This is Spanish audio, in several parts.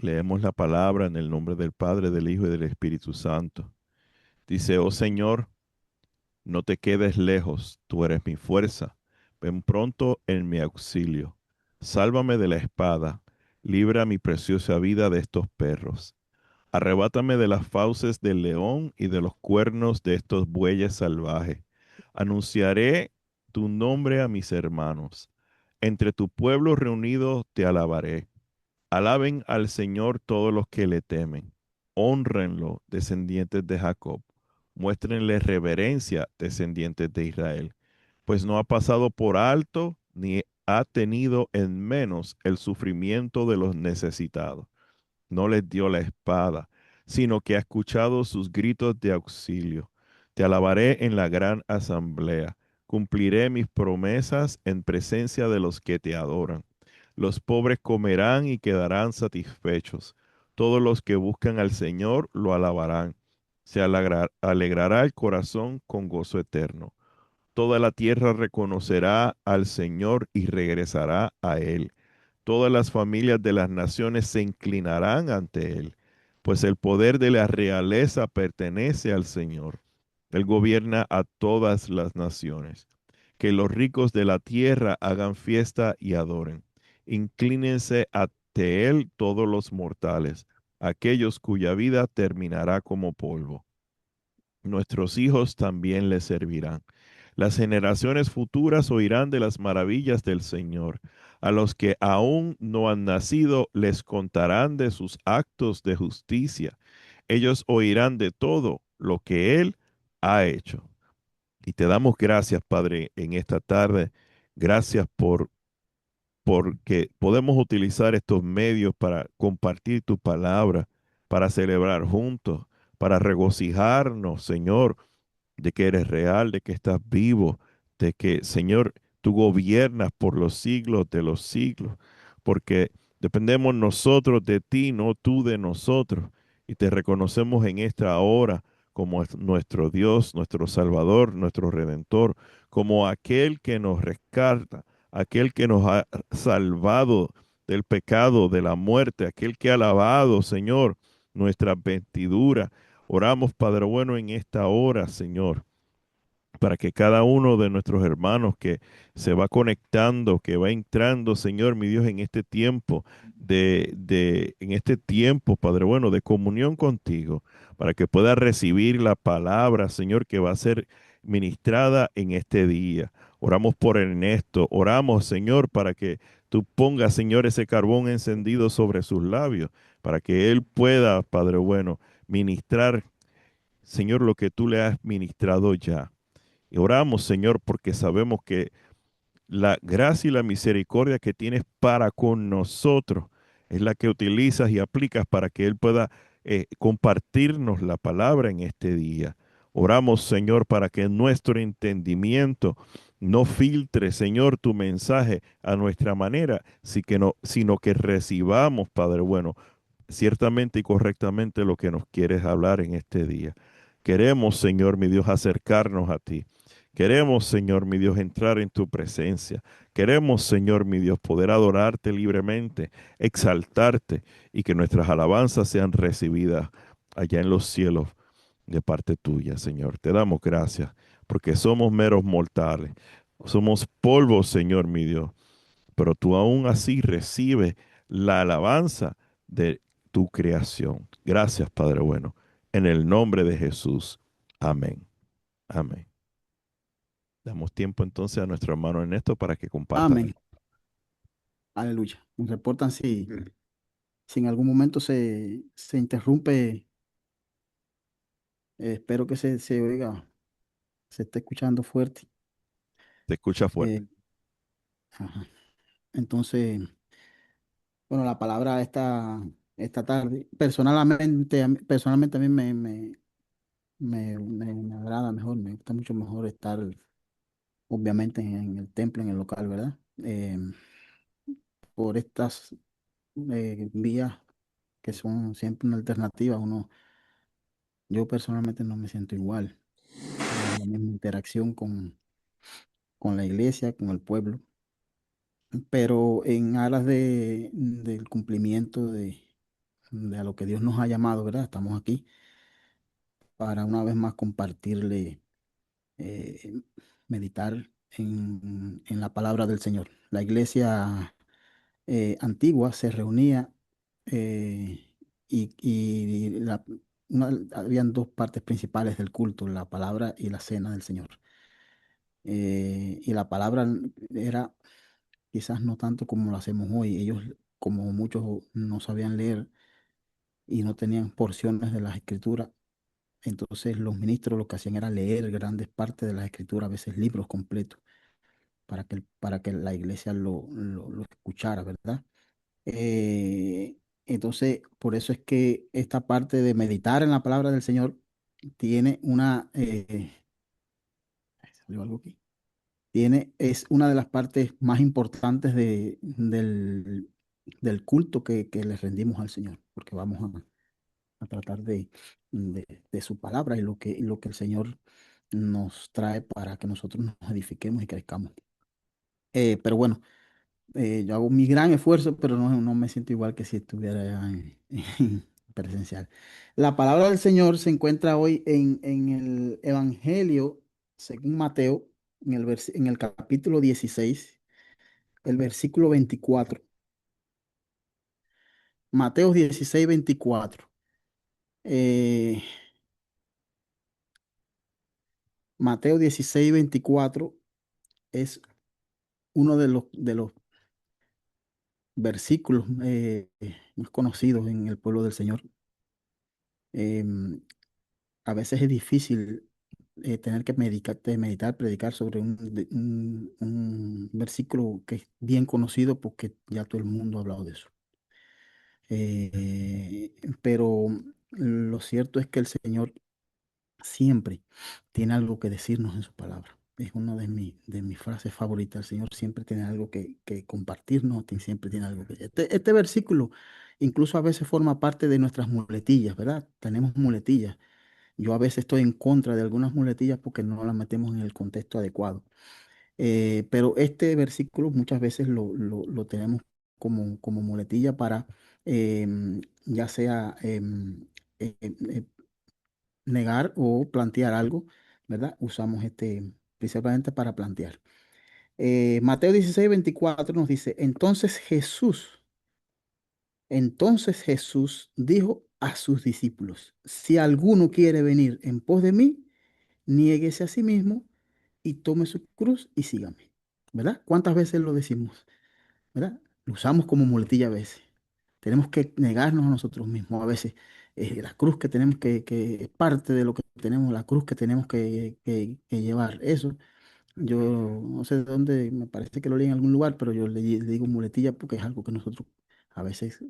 Leemos la palabra en el nombre del Padre, del Hijo y del Espíritu Santo. Dice, oh Señor, no te quedes lejos, tú eres mi fuerza. Ven pronto en mi auxilio. Sálvame de la espada, libra mi preciosa vida de estos perros. Arrebátame de las fauces del león y de los cuernos de estos bueyes salvajes. Anunciaré tu nombre a mis hermanos. Entre tu pueblo reunido te alabaré. Alaben al Señor todos los que le temen. Hónrenlo, descendientes de Jacob. Muéstrenle reverencia, descendientes de Israel, pues no ha pasado por alto ni ha tenido en menos el sufrimiento de los necesitados. No les dio la espada, sino que ha escuchado sus gritos de auxilio. Te alabaré en la gran asamblea. Cumpliré mis promesas en presencia de los que te adoran. Los pobres comerán y quedarán satisfechos. Todos los que buscan al Señor lo alabarán. Alegrará el corazón con gozo eterno. Toda la tierra reconocerá al Señor y regresará a Él. Todas las familias de las naciones se inclinarán ante Él, pues el poder de la realeza pertenece al Señor. Él gobierna a todas las naciones. Que los ricos de la tierra hagan fiesta y adoren. Inclínense ante Él todos los mortales, aquellos cuya vida terminará como polvo. Nuestros hijos también le servirán. Las generaciones futuras oirán de las maravillas del Señor. A los que aún no han nacido les contarán de sus actos de justicia. Ellos oirán de todo lo que Él ha hecho. Y te damos gracias, Padre, en esta tarde. Gracias porque podemos utilizar estos medios para compartir tu palabra, para celebrar juntos, para regocijarnos, Señor, de que eres real, de que estás vivo, de que, Señor, tú gobiernas por los siglos de los siglos, porque dependemos nosotros de ti, no tú de nosotros, y te reconocemos en esta hora como nuestro Dios, nuestro Salvador, nuestro Redentor, como aquel que nos rescata, aquel que nos ha salvado del pecado, de la muerte, aquel que ha lavado, Señor, nuestras vestiduras. Oramos, Padre bueno, en esta hora, Señor, para que cada uno de nuestros hermanos que se va conectando, que va entrando, Señor, mi Dios, en este tiempo en este tiempo, Padre bueno, de comunión contigo, para que pueda recibir la palabra, Señor, que va a ser ministrada en este día. Oramos por Ernesto, oramos, Señor, para que tú pongas, Señor, ese carbón encendido sobre sus labios, para que él pueda, Padre bueno, ministrar, Señor, lo que tú le has ministrado ya. Y oramos, Señor, porque sabemos que la gracia y la misericordia que tienes para con nosotros es la que utilizas y aplicas para que Él pueda compartirnos la palabra en este día. Oramos, Señor, para que nuestro entendimiento no filtre, Señor, tu mensaje a nuestra manera, sino que recibamos, Padre bueno, ciertamente y correctamente lo que nos quieres hablar en este día. Queremos, Señor, mi Dios, acercarnos a ti. Queremos, Señor, mi Dios, entrar en tu presencia. Queremos, Señor, mi Dios, poder adorarte libremente, exaltarte y que nuestras alabanzas sean recibidas allá en los cielos de parte tuya, Señor. Te damos gracias porque somos meros mortales. Somos polvo, Señor, mi Dios, pero tú aún así recibes la alabanza de tu creación. Gracias, Padre bueno. En el nombre de Jesús. Amén. Amén. Damos tiempo entonces a nuestro hermano Ernesto para que comparta la. Amén. Aleluya. Nos reportan si en algún momento se interrumpe. Espero que se oiga, se esté escuchando fuerte. Te escucha fuerte. Eh, ajá. Entonces, bueno, la palabra esta tarde, personalmente a mí me agrada mejor, me gusta mucho mejor estar, obviamente, en el templo, en el local, ¿verdad? Por estas vías que son siempre una alternativa, yo personalmente no me siento igual. No es la misma interacción con la iglesia, con el pueblo, pero en aras del cumplimiento de a lo que Dios nos ha llamado, ¿verdad? Estamos aquí para una vez más compartirle, eh, meditar en la palabra del Señor. La iglesia antigua se reunía, y habían dos partes principales del culto, la palabra y la cena del Señor. Y la palabra era quizás no tanto como lo hacemos hoy. Ellos, como muchos no sabían leer y no tenían porciones de las escrituras, entonces los ministros lo que hacían era leer grandes partes de las escrituras, a veces libros completos, para que la iglesia lo escuchara, ¿verdad? Eh, entonces, por eso es que esta parte de meditar en la palabra del Señor tiene una, ¿salió algo aquí? Es una de las partes más importantes del culto que le rendimos al Señor, porque vamos a tratar de su palabra y lo que el Señor nos trae para que nosotros nos edifiquemos y crezcamos. Pero bueno, yo hago mi gran esfuerzo, pero no me siento igual que si estuviera allá en presencial. La palabra del Señor se encuentra hoy en el Evangelio, según Mateo, en el capítulo 16, el versículo 24. Mateo 16, 24. Eh, Mateo 16, 24 es uno de los versículos más conocidos en el pueblo del Señor. Em, a veces es difícil tener que meditar, predicar sobre un versículo que es bien conocido porque ya todo el mundo ha hablado de eso. Pero lo cierto es que el Señor siempre tiene algo que decirnos en su palabra. Es una de mis frases favoritas. El Señor siempre tiene algo que compartirnos, siempre tiene algo que... Este versículo incluso a veces forma parte de nuestras muletillas, ¿verdad? Tenemos muletillas. Yo a veces estoy en contra de algunas muletillas porque no las metemos en el contexto adecuado. Pero este versículo muchas veces lo tenemos como muletilla para, ya sea eh, eh, negar o plantear algo, ¿verdad? Usamos este principalmente para plantear. Mateo 16, 24 nos dice, entonces Jesús dijo a sus discípulos, si alguno quiere venir en pos de mí, niéguese a sí mismo y tome su cruz y sígame. ¿Verdad? ¿Cuántas veces lo decimos? ¿Verdad? Lo usamos como muletilla a veces. Tenemos que negarnos a nosotros mismos. A veces la cruz que tenemos que es parte de lo que tenemos, la cruz que tenemos que llevar. Eso yo no sé de dónde, me parece que lo leí en algún lugar, pero yo le digo muletilla porque es algo que nosotros a veces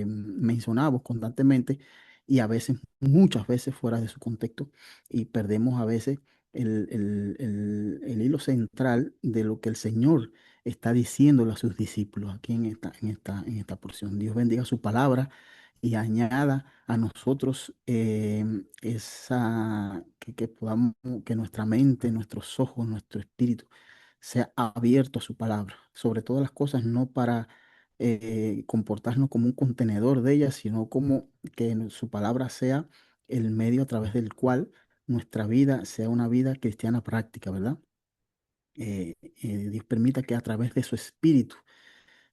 mencionamos constantemente y a veces, muchas veces fuera de su contexto y perdemos a veces el hilo central de lo que el Señor está diciéndole a sus discípulos aquí en esta porción. Dios bendiga su palabra y añada a nosotros que podamos, que nuestra mente, nuestros ojos, nuestro espíritu sea abierto a su palabra, sobre todas las cosas, no para comportarnos como un contenedor de ella, sino como que su palabra sea el medio a través del cual nuestra vida sea una vida cristiana práctica, ¿verdad? Dios permita que a través de su espíritu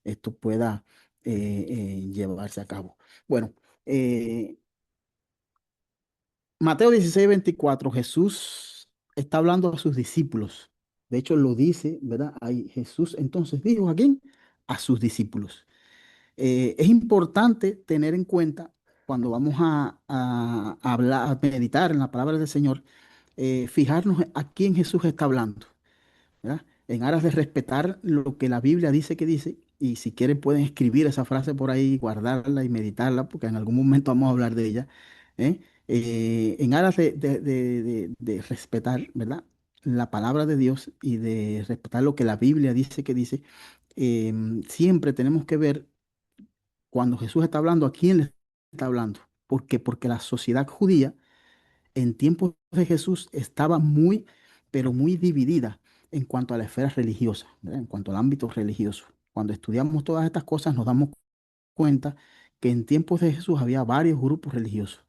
esto pueda llevarse a cabo. Bueno, eh, Mateo 16, 24, Jesús está hablando a sus discípulos. De hecho, lo dice, ¿verdad? Ahí Jesús entonces dijo a quién? A sus discípulos. Es importante tener en cuenta cuando vamos a hablar, a meditar en la palabra del Señor, fijarnos a quién Jesús está hablando. ¿Verdad? En aras de respetar lo que la Biblia dice que dice, y si quieren pueden escribir esa frase por ahí, guardarla y meditarla, porque en algún momento vamos a hablar de ella, ¿eh? En aras de respetar, ¿verdad? La palabra de Dios y de respetar lo que la Biblia dice que dice, siempre tenemos que ver cuando Jesús está hablando, a quién le está hablando. ¿Por qué? Porque la sociedad judía en tiempos de Jesús estaba muy, pero muy dividida en cuanto a la esfera religiosa, ¿verdad? En cuanto al ámbito religioso. Cuando estudiamos todas estas cosas nos damos cuenta que en tiempos de Jesús había varios grupos religiosos,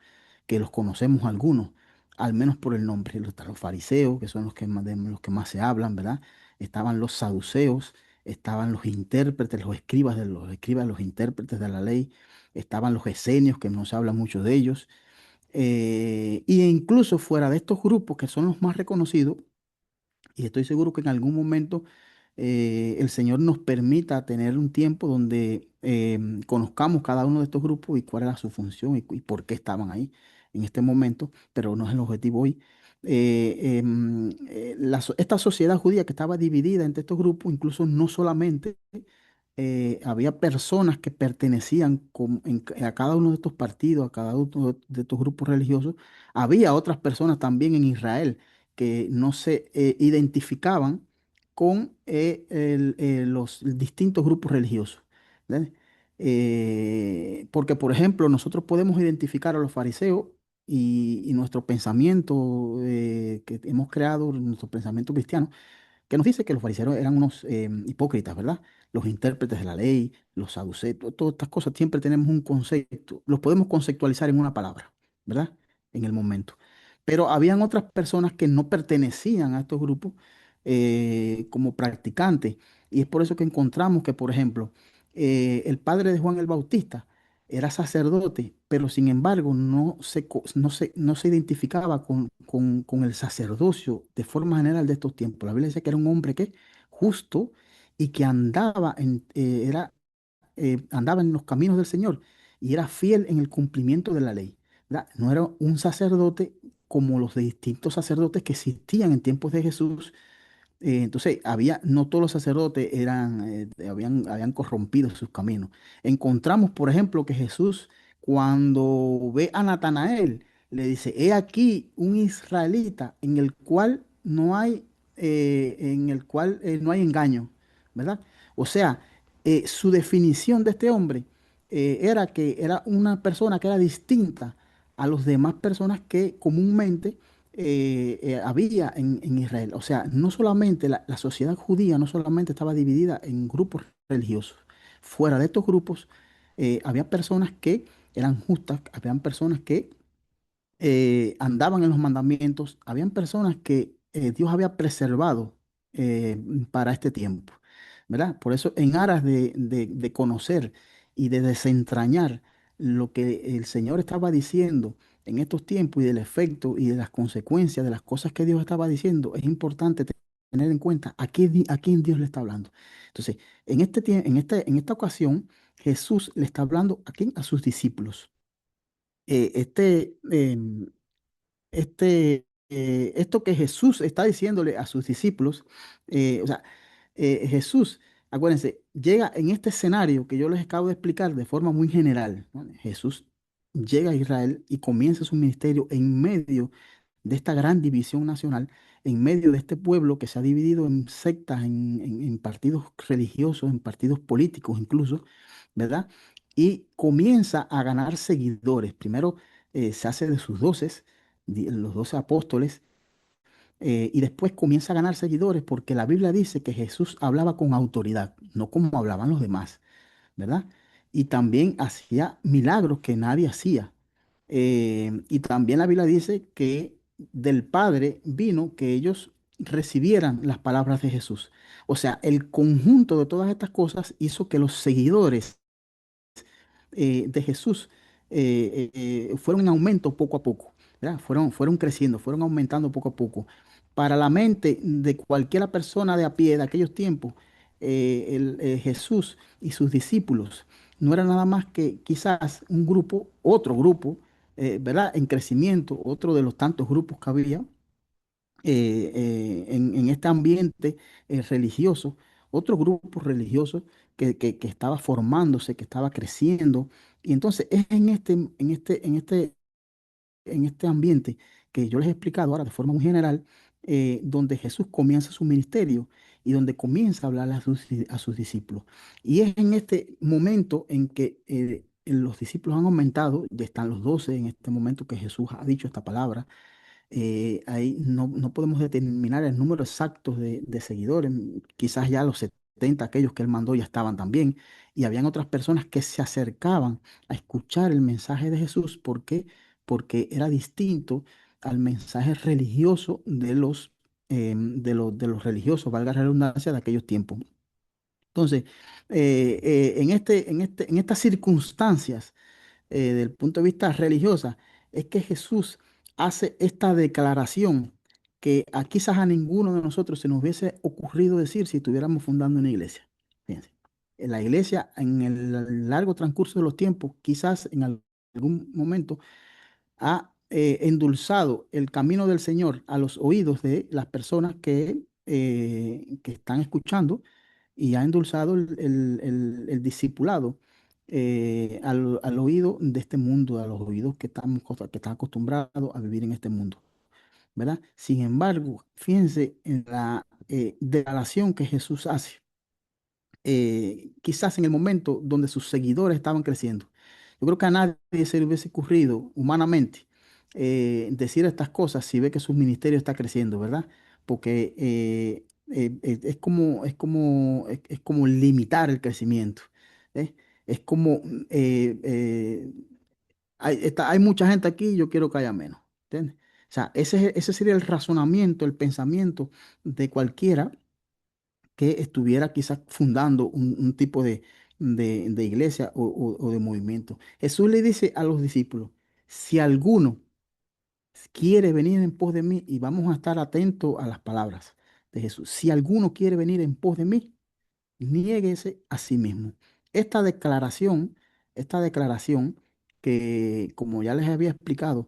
que los conocemos algunos, al menos por el nombre. Están los fariseos, que son los que más, de los que más se hablan, ¿verdad? Estaban los saduceos, estaban los intérpretes, los escribas, los intérpretes de la ley, estaban los esenios, que no se habla mucho de ellos. Y incluso fuera de estos grupos, que son los más reconocidos, y estoy seguro que en algún momento el Señor nos permita tener un tiempo donde conozcamos cada uno de estos grupos y cuál era su función y por qué estaban ahí en este momento, pero no es el objetivo hoy. Esta sociedad judía que estaba dividida entre estos grupos, incluso no solamente había personas que pertenecían a cada uno de estos partidos, a cada uno de estos grupos religiosos. Había otras personas también en Israel que no se identificaban con los distintos grupos religiosos. ¿Entiendes? Porque, por ejemplo, nosotros podemos identificar a los fariseos y nuestro pensamiento que hemos creado, nuestro pensamiento cristiano que nos dice que los fariseos eran unos hipócritas, ¿verdad? Los intérpretes de la ley, los saduceos, todas estas cosas, siempre tenemos un concepto, los podemos conceptualizar en una palabra, ¿verdad? En el momento. Pero habían otras personas que no pertenecían a estos grupos como practicantes, y es por eso que encontramos que, por ejemplo, el padre de Juan el Bautista era sacerdote, pero sin embargo no se identificaba con el sacerdocio de forma general de estos tiempos. La Biblia dice que era un hombre que justo y que andaba en los caminos del Señor y era fiel en el cumplimiento de la ley. ¿Verdad? No era un sacerdote como los distintos sacerdotes que existían en tiempos de Jesús. Entonces, no todos los sacerdotes habían corrompido sus caminos. Encontramos, por ejemplo, que Jesús, cuando ve a Natanael, le dice, he aquí un israelita en el cual no hay engaño, ¿verdad? O sea, su definición de este hombre era que era una persona que era distinta a las demás personas que comúnmente había en Israel. O sea, no solamente la sociedad judía no solamente estaba dividida en grupos religiosos. Fuera de estos grupos había personas que eran justas, habían personas que andaban en los mandamientos, habían personas que Dios había preservado para este tiempo, ¿verdad? Por eso, en aras de conocer y de desentrañar lo que el Señor estaba diciendo en estos tiempos y del efecto y de las consecuencias de las cosas que Dios estaba diciendo, es importante tener en cuenta a quién Dios le está hablando. Entonces, en esta ocasión, Jesús le está hablando a quién, a sus discípulos. Eh, este, em, esto que Jesús está diciéndole a sus discípulos, o sea, Jesús, acuérdense, llega en este escenario que yo les acabo de explicar de forma muy general, ¿no? Jesús llega a Israel y comienza su ministerio en medio de esta gran división nacional, en medio de este pueblo que se ha dividido en sectas, en partidos religiosos, en partidos políticos incluso, ¿verdad? Y comienza a ganar seguidores. Primero se hace de sus doces, los 12 apóstoles, y después comienza a ganar seguidores porque la Biblia dice que Jesús hablaba con autoridad, no como hablaban los demás, ¿verdad? Y también hacía milagros que nadie hacía. Y también la Biblia dice que del Padre vino que ellos recibieran las palabras de Jesús. O sea, el conjunto de todas estas cosas hizo que los seguidores de Jesús fueron en aumento poco a poco, ¿verdad? Fueron creciendo, fueron aumentando poco a poco. Para la mente de cualquiera persona de a pie de aquellos tiempos, Jesús y sus discípulos no era nada más que quizás un grupo, otro grupo, ¿verdad? En crecimiento, otro de los tantos grupos que había en este ambiente religioso, otro grupo religioso que estaba formándose, que estaba creciendo. Y entonces es en este ambiente que yo les he explicado ahora de forma muy general, donde Jesús comienza su ministerio y donde comienza a hablar a sus discípulos. Y es en este momento en que los discípulos han aumentado, ya están los 12 en este momento que Jesús ha dicho esta palabra. Ahí no podemos determinar el número exacto de seguidores, quizás ya los 70, aquellos que él mandó ya estaban también, y habían otras personas que se acercaban a escuchar el mensaje de Jesús. ¿Por qué? Porque era distinto al mensaje religioso de los religiosos, valga la redundancia, de aquellos tiempos. Entonces, en estas circunstancias, del punto de vista religiosa, es que Jesús hace esta declaración que quizás a ninguno de nosotros se nos hubiese ocurrido decir si estuviéramos fundando una iglesia. Fíjense, en la iglesia, en el largo transcurso de los tiempos, quizás en algún momento ha endulzado el camino del Señor a los oídos de las personas que están escuchando, y ha endulzado el discipulado al oído de este mundo, a los oídos que están acostumbrados a vivir en este mundo, ¿verdad? Sin embargo, fíjense en la declaración que Jesús hace, quizás en el momento donde sus seguidores estaban creciendo. Yo creo que a nadie se le hubiese ocurrido humanamente decir estas cosas si ve que su ministerio está creciendo, ¿verdad? Porque es como limitar el crecimiento. ¿Eh? Es como, hay mucha gente aquí, yo quiero que haya menos. ¿Entiendes? O sea, ese sería el razonamiento, el pensamiento de cualquiera que estuviera quizás fundando un tipo de iglesia o de movimiento. Jesús le dice a los discípulos, si alguno quiere venir en pos de mí, y vamos a estar atentos a las palabras de Jesús, si alguno quiere venir en pos de mí, niéguese a sí mismo. Esta declaración, esta declaración que, como ya les había explicado,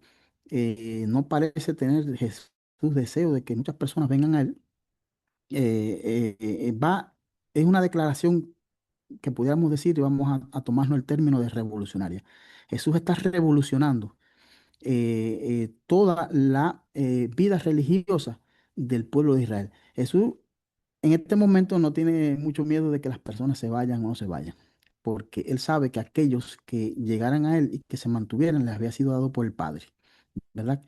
no parece tener Jesús deseo de que muchas personas vengan a él. Es una declaración que pudiéramos decir, y vamos a tomarnos el término de revolucionaria. Jesús está revolucionando toda la vida religiosa del pueblo de Israel. Jesús en este momento no tiene mucho miedo de que las personas se vayan o no se vayan, porque él sabe que aquellos que llegaran a él y que se mantuvieran les había sido dado por el Padre, ¿verdad?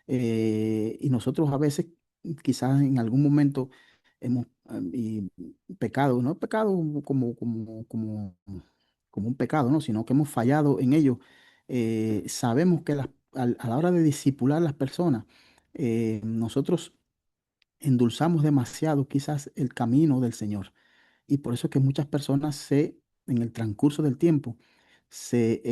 Y nosotros a veces, quizás en algún momento, hemos pecado, no pecado como un pecado, ¿no? Sino que hemos fallado en ello. Sabemos que a la hora de discipular las personas, nosotros endulzamos demasiado quizás el camino del Señor. Y por eso es que muchas personas en el transcurso del tiempo, se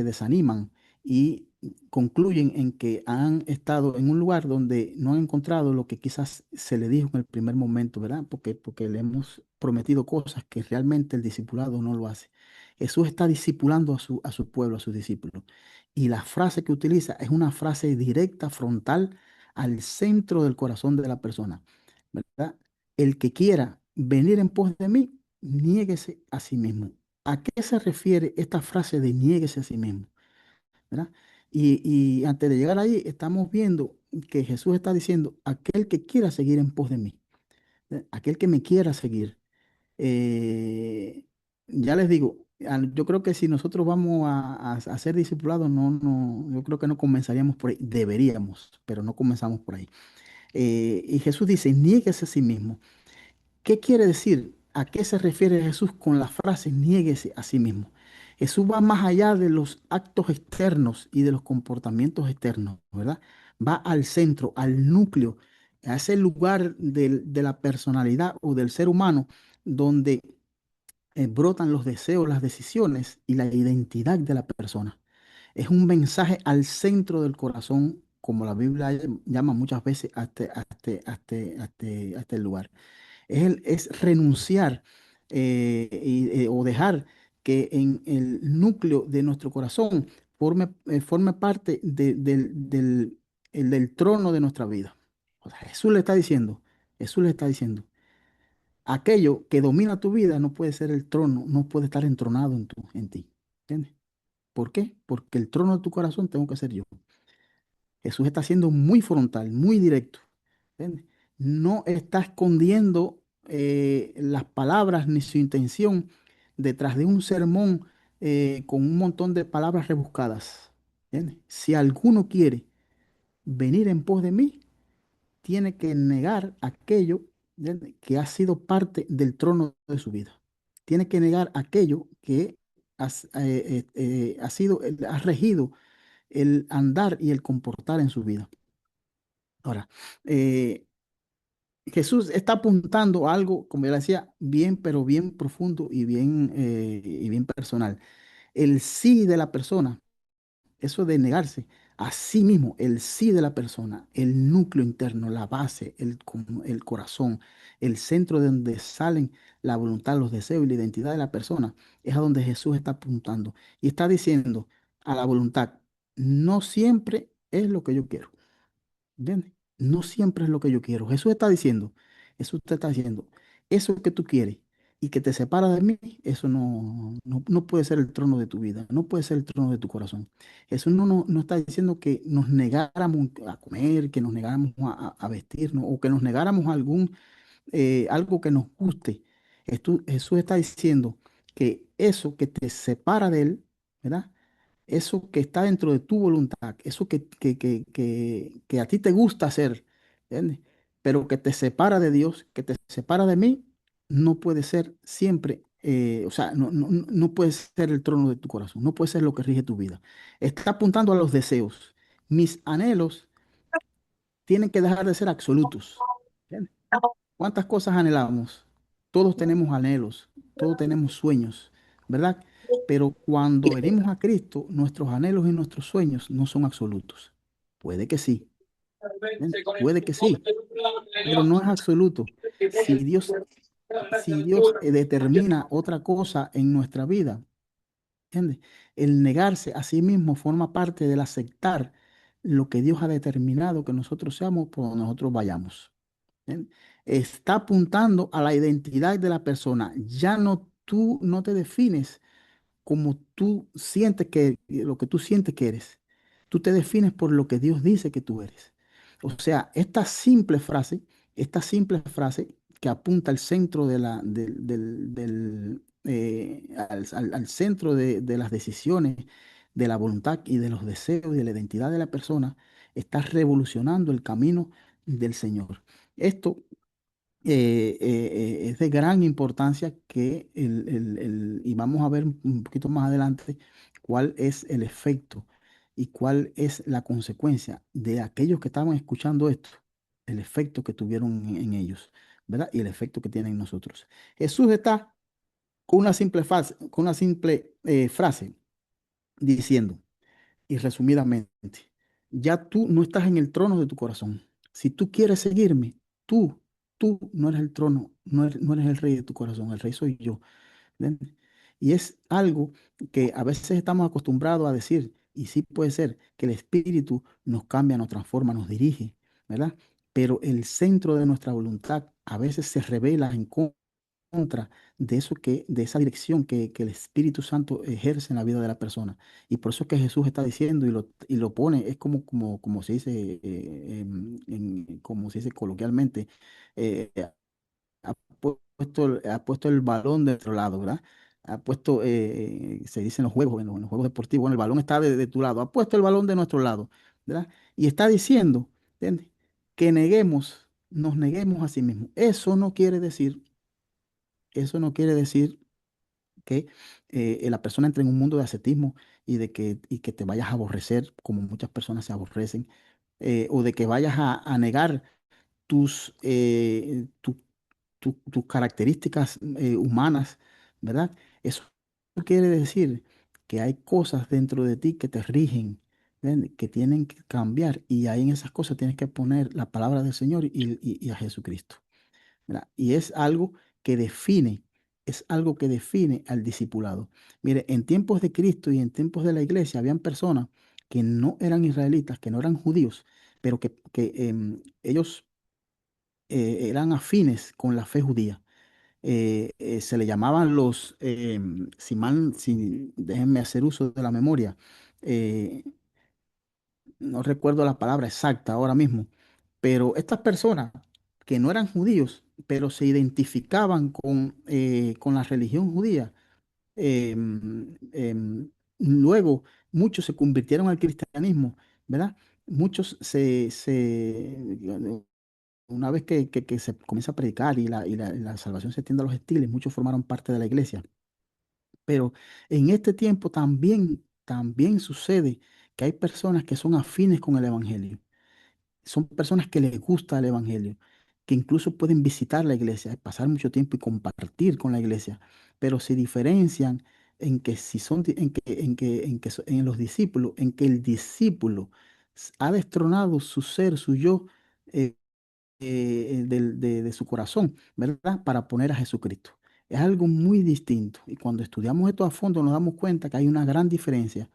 desaniman y concluyen en que han estado en un lugar donde no han encontrado lo que quizás se le dijo en el primer momento, ¿verdad? Porque le hemos prometido cosas que realmente el discipulado no lo hace. Jesús está discipulando a su pueblo, a sus discípulos. Y la frase que utiliza es una frase directa, frontal, al centro del corazón de la persona, ¿verdad? El que quiera venir en pos de mí, niéguese a sí mismo. ¿A qué se refiere esta frase de niéguese a sí mismo? ¿Verdad? Y antes de llegar ahí, estamos viendo que Jesús está diciendo, aquel que quiera seguir en pos de mí, ¿verdad? Aquel que me quiera seguir. Eh, ya les digo, yo creo que si nosotros vamos a ser discipulados, yo creo que no comenzaríamos por ahí. Deberíamos, pero no comenzamos por ahí. Y Jesús dice, niéguese a sí mismo. ¿Qué quiere decir? ¿A qué se refiere Jesús con la frase niéguese a sí mismo? Jesús va más allá de los actos externos y de los comportamientos externos, ¿verdad? Va al centro, al núcleo, a ese lugar de la personalidad o del ser humano donde brotan los deseos, las decisiones y la identidad de la persona. Es un mensaje al centro del corazón, como la Biblia llama muchas veces a este lugar. Es renunciar o dejar que en el núcleo de nuestro corazón forme parte del trono de nuestra vida. O sea, Jesús le está diciendo, aquello que domina tu vida no puede ser el trono, no puede estar entronado en ti. ¿Entiendes? ¿Por qué? Porque el trono de tu corazón tengo que ser yo. Jesús está siendo muy frontal, muy directo. ¿Entiendes? No está escondiendo las palabras ni su intención detrás de un sermón con un montón de palabras rebuscadas. ¿Entiendes? Si alguno quiere venir en pos de mí, tiene que negar aquello ¿entiende? Que ha sido parte del trono de su vida. Tiene que negar aquello que ha sido, ha regido el andar y el comportar en su vida. Ahora, eh, Jesús está apuntando a algo, como yo le decía, bien, pero bien profundo y bien personal. El sí de la persona, eso de negarse a sí mismo, el sí de la persona, el núcleo interno, la base, el corazón, el centro de donde salen la voluntad, los deseos y la identidad de la persona, es a donde Jesús está apuntando y está diciendo a la voluntad, no siempre es lo que yo quiero. ¿Entiendes? No siempre es lo que yo quiero. Jesús te está diciendo, eso que tú quieres y que te separa de mí, eso no puede ser el trono de tu vida, no puede ser el trono de tu corazón. Jesús no está diciendo que nos negáramos a comer, que nos negáramos a vestirnos o que nos negáramos a algo que nos guste. Jesús está diciendo que eso que te separa de Él, ¿verdad? Eso que está dentro de tu voluntad, eso que a ti te gusta hacer, ¿entiendes? Pero que te separa de Dios, que te separa de mí, no puede ser siempre, o sea, no puede ser el trono de tu corazón, no puede ser lo que rige tu vida. Está apuntando a los deseos. Mis anhelos tienen que dejar de ser absolutos. ¿Entiendes? ¿Cuántas cosas anhelamos? Todos tenemos anhelos, todos tenemos sueños, ¿verdad? Pero cuando venimos a Cristo, nuestros anhelos y nuestros sueños no son absolutos. Puede que sí, ¿ven? Puede que sí, pero no es absoluto. Si Dios, si Dios determina otra cosa en nuestra vida, ¿entiendes? El negarse a sí mismo forma parte del aceptar lo que Dios ha determinado que nosotros seamos por donde nosotros vayamos. ¿Bien? Está apuntando a la identidad de la persona. Ya no tú no te defines como tú sientes que lo que tú sientes que eres. Tú te defines por lo que Dios dice que tú eres. O sea, esta simple frase que apunta al centro de al centro de las decisiones, de la voluntad y de los deseos y de la identidad de la persona, está revolucionando el camino del Señor. Esto es de gran importancia y vamos a ver un poquito más adelante cuál es el efecto y cuál es la consecuencia de aquellos que estaban escuchando esto, el efecto que tuvieron en ellos, ¿verdad? Y el efecto que tiene en nosotros. Jesús está con una simple frase diciendo, y resumidamente, ya tú no estás en el trono de tu corazón. Si tú quieres seguirme, tú, tú no eres el trono, no eres el rey de tu corazón, el rey soy yo. ¿Entiendes? Y es algo que a veces estamos acostumbrados a decir, y sí puede ser que el Espíritu nos cambia, nos transforma, nos dirige, ¿verdad? Pero el centro de nuestra voluntad a veces se revela en contra de eso de esa dirección que el Espíritu Santo ejerce en la vida de la persona. Y por eso es que Jesús está diciendo y lo pone, es como se dice, como se dice coloquialmente, eh, ha ha puesto el balón de otro lado, ¿verdad? Ha puesto, se dice en los juegos, en los juegos deportivos, bueno, el balón está de tu lado, ha puesto el balón de nuestro lado, ¿verdad? Y está diciendo, ¿entiendes? Que nos neguemos a sí mismos. Eso no quiere decir que la persona entre en un mundo de ascetismo y que te vayas a aborrecer, como muchas personas se aborrecen, o de que vayas a negar tus, tus características humanas, ¿verdad? Eso quiere decir que hay cosas dentro de ti que te rigen, ¿entiendes? Que tienen que cambiar y ahí en esas cosas tienes que poner la palabra del Señor y a Jesucristo. ¿Verdad? Y es algo que define al discipulado. Mire, en tiempos de Cristo y en tiempos de la iglesia habían personas que no eran israelitas, que no eran judíos, pero que ellos eran afines con la fe judía. Se le llamaban déjenme hacer uso de la memoria, eh, no recuerdo la palabra exacta ahora mismo, pero estas personas que no eran judíos, pero se identificaban con la religión judía, luego muchos se convirtieron al cristianismo, ¿verdad? Muchos una vez que se comienza a predicar y la salvación se extiende a los gentiles, muchos formaron parte de la iglesia. Pero en este tiempo también sucede que hay personas que son afines con el Evangelio. Son personas que les gusta el Evangelio, que incluso pueden visitar la iglesia, pasar mucho tiempo y compartir con la iglesia, pero se diferencian en que si son, en los discípulos, en que el discípulo ha destronado su ser, su yo, eh, de su corazón, ¿verdad? Para poner a Jesucristo. Es algo muy distinto. Y cuando estudiamos esto a fondo nos damos cuenta que hay una gran diferencia.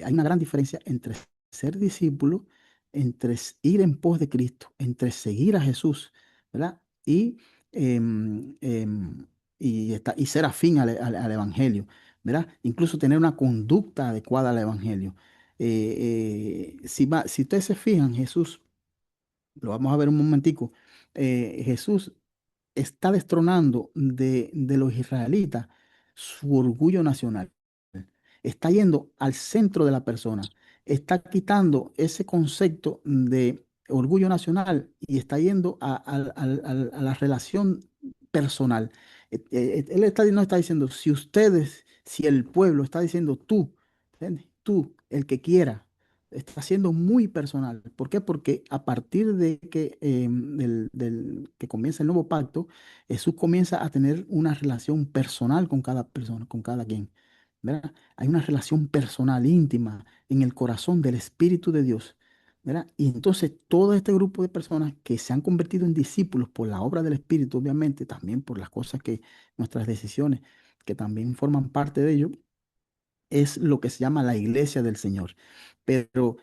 Hay una gran diferencia entre ser discípulo, entre ir en pos de Cristo, entre seguir a Jesús, ¿verdad? Em, em, y ser afín al Evangelio, ¿verdad? Incluso tener una conducta adecuada al Evangelio. Si ustedes se fijan, Jesús, lo vamos a ver un momentico, Jesús está destronando de los israelitas su orgullo nacional. Está yendo al centro de la persona. Está quitando ese concepto de orgullo nacional y está yendo a la relación personal. Él no está diciendo, si ustedes, si el pueblo está diciendo tú, ¿entiendes? Tú, el que quiera. Está siendo muy personal. ¿Por qué? Porque a partir de que, que comienza el nuevo pacto, Jesús comienza a tener una relación personal con cada persona, con cada quien. ¿Verdad? Hay una relación personal, íntima, en el corazón del Espíritu de Dios. ¿Verdad? Y entonces todo este grupo de personas que se han convertido en discípulos por la obra del Espíritu, obviamente, también por las cosas que, nuestras decisiones, que también forman parte de ello, es lo que se llama la iglesia del Señor. Pero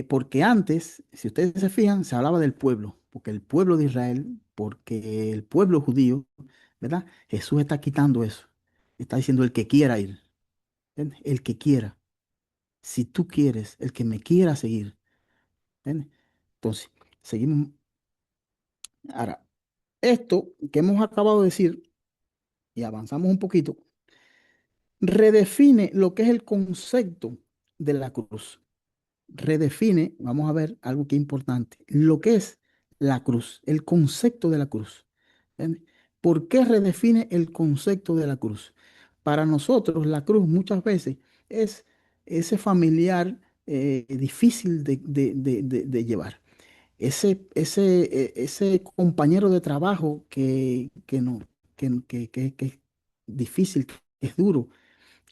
porque antes, si ustedes se fijan, se hablaba del pueblo, porque el pueblo de Israel, porque el pueblo judío, ¿verdad? Jesús está quitando eso. Está diciendo el que quiera ir, ¿entiendes? El que quiera. Si tú quieres, el que me quiera seguir, ¿entiendes? Entonces, seguimos. Ahora, esto que hemos acabado de decir, y avanzamos un poquito, redefine lo que es el concepto de la cruz. Redefine, vamos a ver algo que es importante, lo que es la cruz, el concepto de la cruz. ¿Entiendes? ¿Por qué redefine el concepto de la cruz? Para nosotros la cruz muchas veces es ese familiar difícil de llevar, ese compañero de trabajo que, no, que es difícil, que es duro,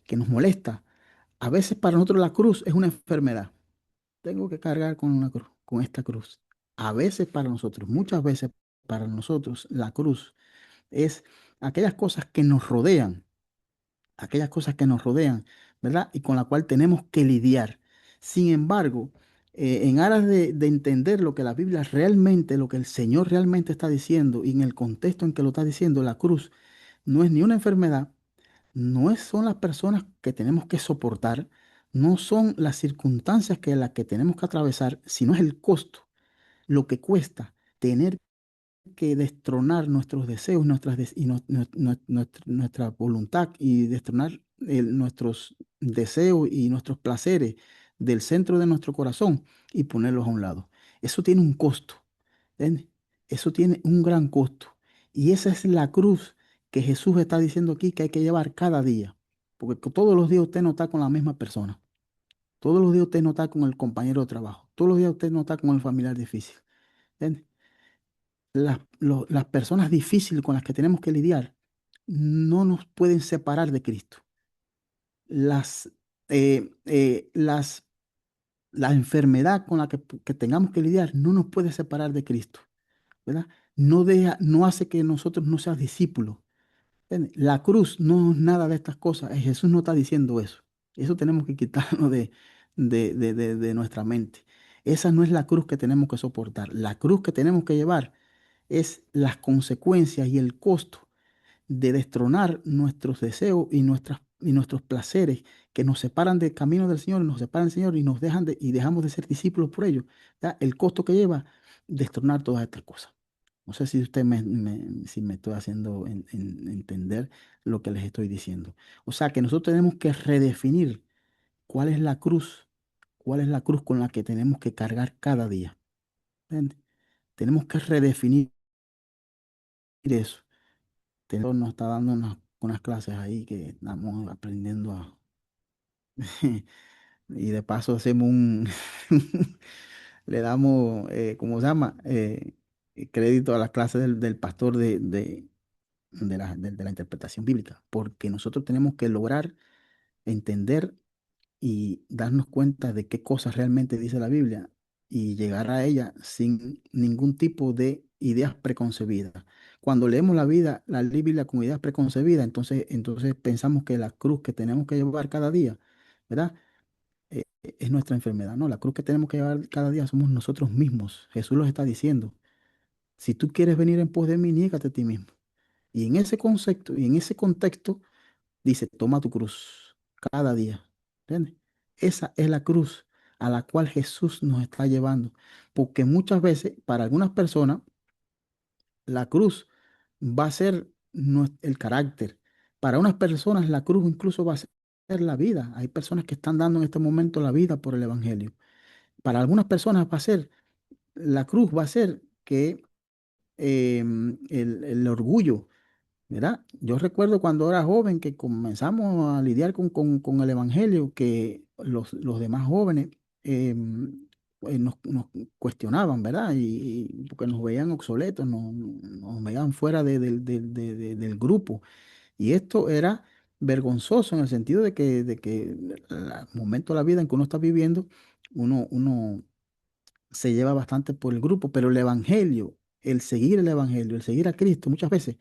que nos molesta. A veces para nosotros la cruz es una enfermedad. Tengo que cargar con una cruz, con esta cruz. A veces para nosotros, muchas veces para nosotros, la cruz es aquellas cosas que nos rodean, aquellas cosas que nos rodean, ¿verdad? Y con la cual tenemos que lidiar. Sin embargo, en aras de entender lo que la Biblia realmente, lo que el Señor realmente está diciendo y en el contexto en que lo está diciendo, la cruz no es ni una enfermedad, son las personas que tenemos que soportar, no son las circunstancias que las que tenemos que atravesar, sino es el costo, lo que cuesta tener que destronar nuestros deseos nuestra voluntad y destronar nuestros deseos y nuestros placeres del centro de nuestro corazón y ponerlos a un lado. Eso tiene un costo. ¿Entiendes? Eso tiene un gran costo. Y esa es la cruz que Jesús está diciendo aquí que hay que llevar cada día. Porque todos los días usted no está con la misma persona. Todos los días usted no está con el compañero de trabajo. Todos los días usted no está con el familiar difícil. ¿Entiendes? Las personas difíciles con las que tenemos que lidiar no nos pueden separar de Cristo. Las, eh, eh, las, la enfermedad con la que tengamos que lidiar no nos puede separar de Cristo, ¿verdad? No hace que nosotros no seamos discípulos. ¿Entiendes? La cruz no es nada de estas cosas. Jesús no está diciendo eso. Eso tenemos que quitarlo de nuestra mente. Esa no es la cruz que tenemos que soportar. La cruz que tenemos que llevar es las consecuencias y el costo de destronar nuestros deseos y nuestros placeres que nos separan del camino del Señor, nos separan del Señor y nos dejan y dejamos de ser discípulos por ello. ¿Ya? El costo que lleva destronar todas estas cosas. No sé si usted si me estoy haciendo entender lo que les estoy diciendo. O sea que nosotros tenemos que redefinir cuál es cuál es la cruz con la que tenemos que cargar cada día. ¿Entiende? Tenemos que redefinir eso. Tenemos, nos está dando unas clases ahí que estamos aprendiendo a... Y de paso hacemos un... le damos, ¿cómo se llama? Crédito a las clases del pastor de la interpretación bíblica, porque nosotros tenemos que lograr entender y darnos cuenta de qué cosas realmente dice la Biblia y llegar a ella sin ningún tipo de ideas preconcebidas. Cuando leemos la Biblia con ideas preconcebidas, entonces pensamos que la cruz que tenemos que llevar cada día, ¿verdad? Es nuestra enfermedad. No, la cruz que tenemos que llevar cada día somos nosotros mismos. Jesús los está diciendo. Si tú quieres venir en pos de mí, niégate a ti mismo. Y en ese concepto y en ese contexto, dice, toma tu cruz cada día. ¿Entiendes? Esa es la cruz a la cual Jesús nos está llevando. Porque muchas veces, para algunas personas, la cruz va a ser el carácter. Para unas personas, la cruz incluso va a ser la vida. Hay personas que están dando en este momento la vida por el Evangelio. Para algunas personas va a ser, la cruz va a ser que el orgullo. ¿Verdad? Yo recuerdo cuando era joven que comenzamos a lidiar con el Evangelio, que los demás jóvenes nos cuestionaban, ¿verdad? Y porque nos veían obsoletos, nos veían fuera del grupo. Y esto era vergonzoso en el sentido de que el momento de la vida en que uno está viviendo, uno se lleva bastante por el grupo, pero el Evangelio, el Evangelio, el seguir a Cristo, muchas veces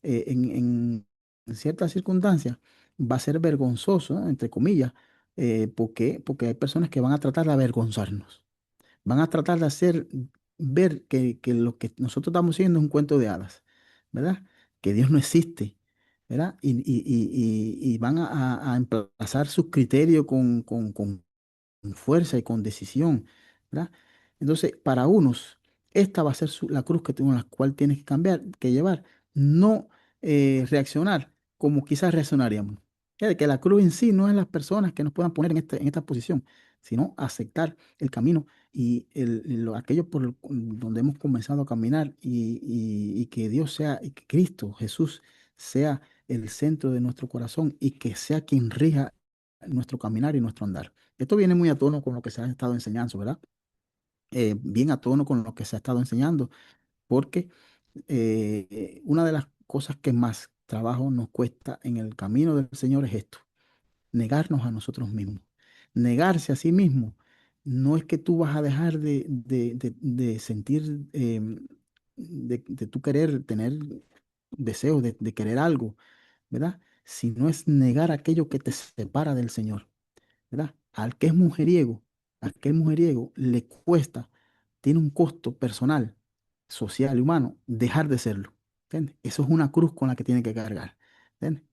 en ciertas circunstancias va a ser vergonzoso, ¿no? Entre comillas. ¿Por qué? Porque hay personas que van a tratar de avergonzarnos, van a tratar de hacer ver que lo que nosotros estamos haciendo es un cuento de hadas, ¿verdad? Que Dios no existe, ¿verdad? Y van a emplazar sus criterios con fuerza y con decisión, ¿verdad? Entonces, para unos, esta va a ser la cruz la cual tienes que cambiar, que llevar, no reaccionar como quizás reaccionaríamos. Que la cruz en sí no es las personas que nos puedan poner en esta posición, sino aceptar el camino y aquello donde hemos comenzado a caminar y que Dios sea, y que Cristo, Jesús, sea el centro de nuestro corazón y que sea quien rija nuestro caminar y nuestro andar. Esto viene muy a tono con lo que se ha estado enseñando, ¿verdad? Bien a tono con lo que se ha estado enseñando, porque una de las cosas que más trabajo nos cuesta en el camino del Señor es esto, negarnos a nosotros mismos. Negarse a sí mismo no es que tú vas a dejar de sentir, de tú querer tener deseos de querer algo, ¿verdad? Sino es negar aquello que te separa del Señor. ¿Verdad? Al que es mujeriego le cuesta, tiene un costo personal, social y humano, dejar de serlo. ¿Entiendes? Eso es una cruz con la que tiene que cargar. ¿Entiendes?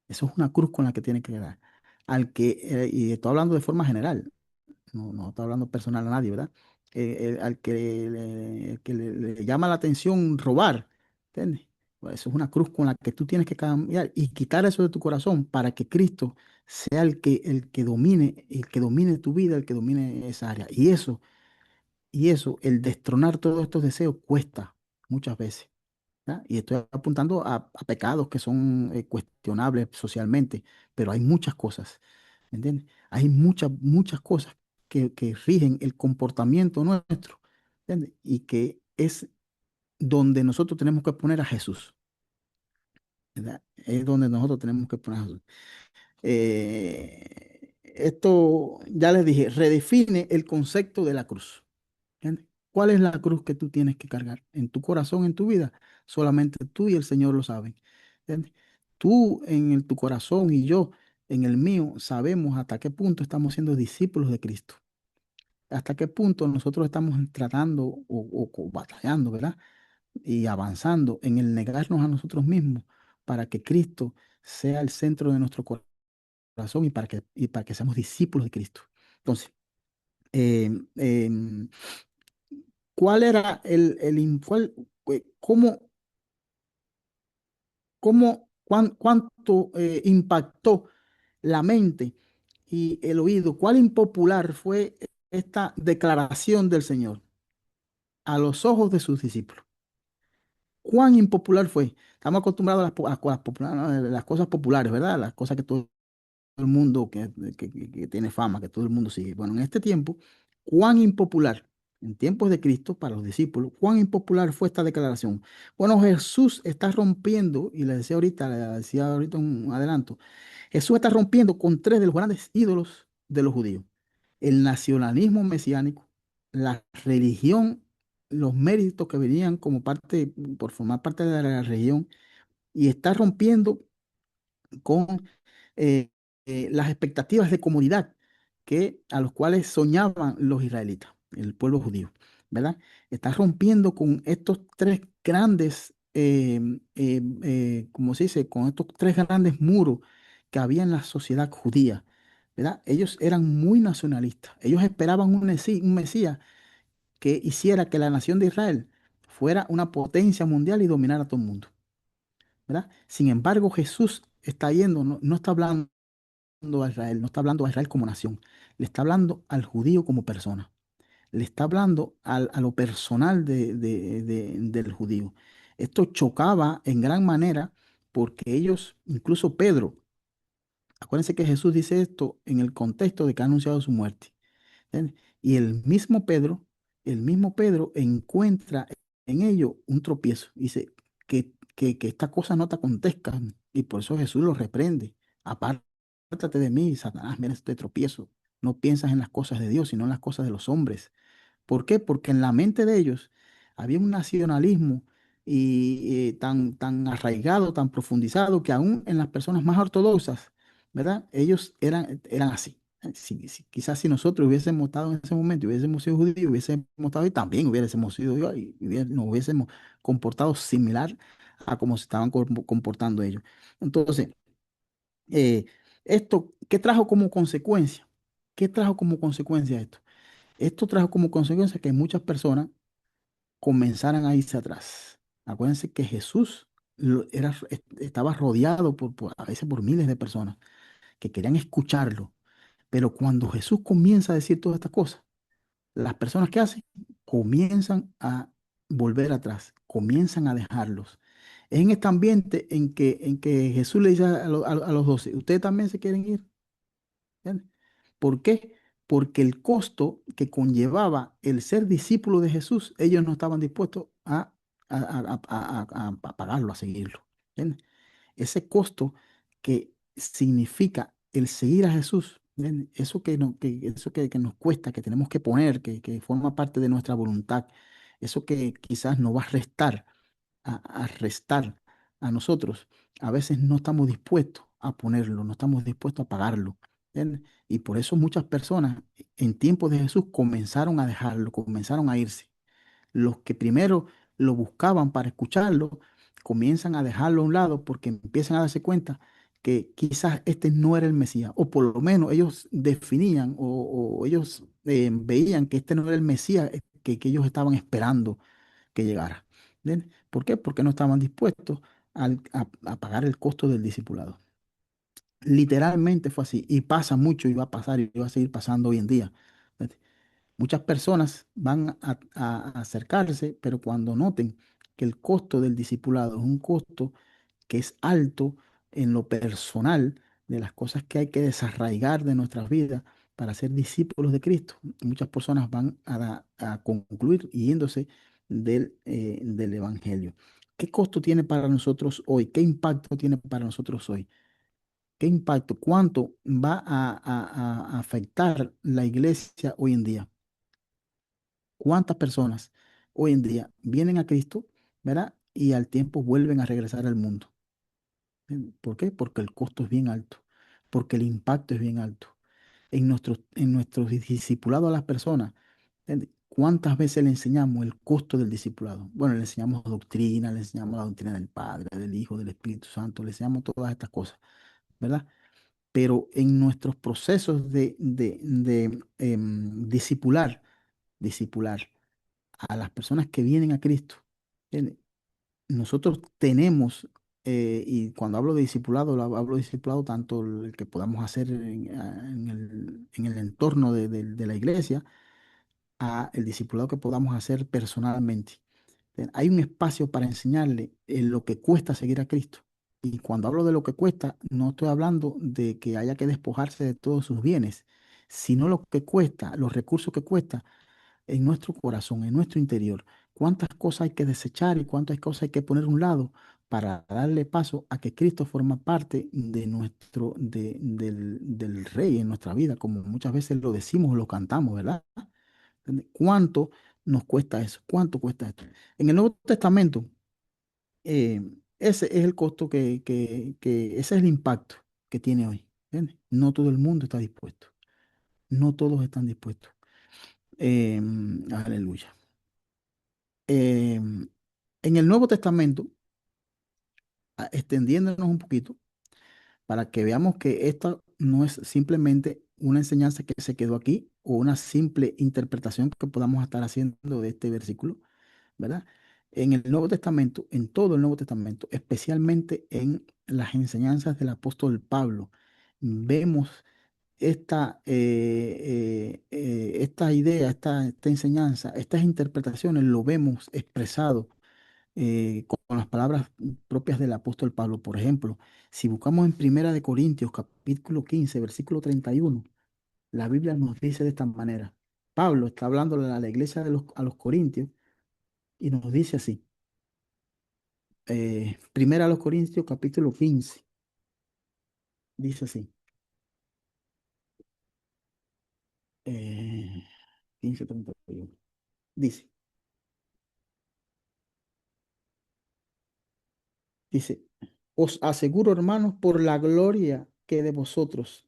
Eso es una cruz con la que tiene que cargar. Y estoy hablando de forma general, no estoy hablando personal a nadie, ¿verdad? Al que le llama la atención robar, ¿entiendes? Pues eso es una cruz con la que tú tienes que cambiar y quitar eso de tu corazón para que Cristo sea el que domine tu vida, el que domine esa área. Y eso, el destronar todos estos deseos cuesta muchas veces. ¿Ya? Y estoy apuntando a pecados que son cuestionables socialmente, pero hay muchas cosas, ¿me entiendes? Hay muchas cosas que rigen el comportamiento nuestro, ¿entiendes? Y que es donde nosotros tenemos que poner a Jesús, ¿verdad? Es donde nosotros tenemos que poner a Jesús. Esto, ya les dije, redefine el concepto de la cruz. ¿Entiendes? ¿Cuál es la cruz que tú tienes que cargar en tu corazón, en tu vida? Solamente tú y el Señor lo saben. ¿Entiendes? Tú en tu corazón y yo en el mío sabemos hasta qué punto estamos siendo discípulos de Cristo. Hasta qué punto nosotros estamos tratando o batallando, ¿verdad? Y avanzando en el negarnos a nosotros mismos para que Cristo sea el centro de nuestro corazón y para que seamos discípulos de Cristo. Entonces, eh, em, ¿cuál era cuánto impactó la mente y el oído? ¿Cuál impopular fue esta declaración del Señor? a los ojos de sus discípulos. ¿Cuán impopular fue? Estamos acostumbrados a las cosas populares, ¿verdad? Las cosas que todo el mundo, que tiene fama, que todo el mundo sigue. Bueno, en este tiempo, ¿cuán impopular, en tiempos de Cristo, para los discípulos, cuán impopular fue esta declaración? Bueno, Jesús está rompiendo, y le decía ahorita un adelanto, Jesús está rompiendo con tres de los grandes ídolos de los judíos: el nacionalismo mesiánico, la religión, los méritos que venían como parte, por formar parte de la religión, y está rompiendo con las expectativas de comunidad a los cuales soñaban los israelitas, el pueblo judío, ¿verdad? Está rompiendo con estos tres grandes, ¿cómo se dice? Con estos tres grandes muros que había en la sociedad judía, ¿verdad? Ellos eran muy nacionalistas. Ellos esperaban un Mesías que hiciera que la nación de Israel fuera una potencia mundial y dominara a todo el mundo, ¿verdad? Sin embargo, Jesús está yendo, no está hablando a Israel, no está hablando a Israel como nación, le está hablando al judío como persona, le está hablando a lo personal del judío. Esto chocaba en gran manera porque ellos, incluso Pedro, acuérdense que Jesús dice esto en el contexto de que ha anunciado su muerte. ¿Entiendes? Y el mismo Pedro encuentra en ello un tropiezo. Dice que estas cosas no te acontezcan. Y por eso Jesús lo reprende. Apártate de mí, Satanás, mira este tropiezo. No piensas en las cosas de Dios, sino en las cosas de los hombres. ¿Por qué? Porque en la mente de ellos había un nacionalismo tan arraigado, tan profundizado, que aún en las personas más ortodoxas, ¿verdad? Ellos eran así. Quizás si nosotros hubiésemos estado en ese momento, hubiésemos sido judíos, hubiésemos estado ahí, también hubiésemos sido yo nos hubiésemos comportado similar a como se estaban comportando ellos. Entonces, eh, esto, ¿qué trajo como consecuencia? ¿Qué trajo como consecuencia esto? Esto trajo como consecuencia que muchas personas comenzaran a irse atrás. Acuérdense que Jesús estaba rodeado a veces por miles de personas que querían escucharlo. Pero cuando Jesús comienza a decir todas estas cosas, las personas que hacen comienzan a volver atrás, comienzan a dejarlos. Es en este ambiente en que Jesús le dice a los 12: ¿ustedes también se quieren ir? ¿Entiendes? ¿Por qué? Porque el costo que conllevaba el ser discípulo de Jesús, ellos no estaban dispuestos a pagarlo, a seguirlo. ¿Entiendes? Ese costo que significa el seguir a Jesús, ¿entiendes? Eso que nos cuesta, que tenemos que poner, que forma parte de nuestra voluntad, eso que quizás nos va a restar a restar a nosotros, a veces no estamos dispuestos a ponerlo, no estamos dispuestos a pagarlo. ¿Entiendes? Y por eso muchas personas en tiempos de Jesús comenzaron a dejarlo, comenzaron a irse. Los que primero lo buscaban para escucharlo, comienzan a dejarlo a un lado porque empiezan a darse cuenta que quizás este no era el Mesías, o por lo menos ellos definían o ellos veían que este no era el Mesías que ellos estaban esperando que llegara. ¿Entiendes? ¿Por qué? Porque no estaban dispuestos a pagar el costo del discipulado. Literalmente fue así y pasa mucho y va a pasar y va a seguir pasando hoy en día. ¿Entiendes? Muchas personas van a acercarse, pero cuando noten que el costo del discipulado es un costo que es alto en lo personal, de las cosas que hay que desarraigar de nuestras vidas para ser discípulos de Cristo, muchas personas van a concluir yéndose del Evangelio. ¿Qué costo tiene para nosotros hoy? ¿Qué impacto tiene para nosotros hoy? ¿Qué impacto? ¿Cuánto va a afectar la iglesia hoy en día? ¿Cuántas personas hoy en día vienen a Cristo, ¿verdad? Y al tiempo vuelven a regresar al mundo? ¿Por qué? Porque el costo es bien alto, porque el impacto es bien alto. En nuestros discipulados a las personas, ¿entiendes? ¿Cuántas veces le enseñamos el costo del discipulado? Bueno, le enseñamos doctrina, le enseñamos la doctrina del Padre, del Hijo, del Espíritu Santo, le enseñamos todas estas cosas, ¿verdad? Pero en nuestros procesos de discipular a las personas que vienen a Cristo, ¿entiendes? Nosotros tenemos, y cuando hablo de discipulado, hablo de discipulado tanto el que podamos hacer en el entorno de la iglesia, a el discipulado que podamos hacer personalmente. Hay un espacio para enseñarle lo que cuesta seguir a Cristo. Y cuando hablo de lo que cuesta, no estoy hablando de que haya que despojarse de todos sus bienes, sino lo que cuesta, los recursos que cuesta en nuestro corazón, en nuestro interior. Cuántas cosas hay que desechar y cuántas cosas hay que poner a un lado para darle paso a que Cristo forma parte de del Rey en nuestra vida, como muchas veces lo decimos o lo cantamos, ¿verdad? ¿Cuánto nos cuesta eso? ¿Cuánto cuesta esto? En el Nuevo Testamento, eh, ese es el costo ese es el impacto que tiene hoy. ¿Entiendes? No todo el mundo está dispuesto. No todos están dispuestos. Aleluya. En el Nuevo Testamento, extendiéndonos un poquito, para que veamos que esto no es simplemente una enseñanza que se quedó aquí o una simple interpretación que podamos estar haciendo de este versículo, ¿verdad? En el Nuevo Testamento, en todo el Nuevo Testamento, especialmente en las enseñanzas del apóstol Pablo, vemos esta idea, esta enseñanza, estas interpretaciones, lo vemos expresado con las palabras propias del apóstol Pablo. Por ejemplo, si buscamos en Primera de Corintios, capítulo 15 versículo 31, la Biblia nos dice de esta manera. Pablo está hablando a la iglesia a los Corintios y nos dice así. Primera a los Corintios, capítulo 15, dice así. 15:31. Dice, dice, os aseguro, hermanos, por la gloria que de vosotros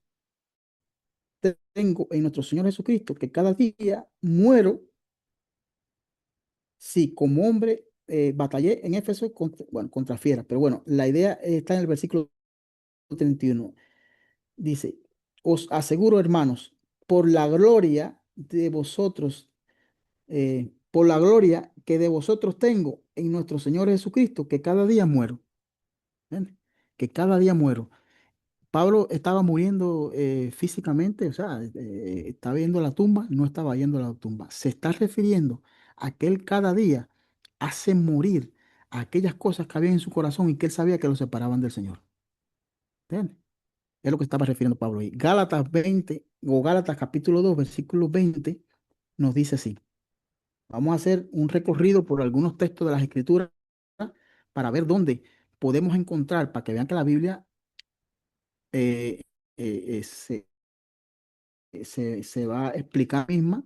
tengo en nuestro Señor Jesucristo, que cada día muero. Sí, como hombre batallé en Éfeso contra, bueno, contra fieras, pero bueno, la idea está en el versículo 31. Dice, os aseguro, hermanos, por la gloria de vosotros, por la gloria que de vosotros tengo en nuestro Señor Jesucristo, que cada día muero. ¿Entiendes? Que cada día muero. Pablo estaba muriendo físicamente, o sea, estaba yendo a la tumba, no estaba yendo a la tumba. Se está refiriendo a que él cada día hace morir aquellas cosas que había en su corazón y que él sabía que lo separaban del Señor. ¿Entiendes? Es lo que estaba refiriendo Pablo ahí. Gálatas 20 o Gálatas capítulo 2 versículo 20 nos dice así. Vamos a hacer un recorrido por algunos textos de las Escrituras para ver dónde podemos encontrar, para que vean que la Biblia eh, se va a explicar misma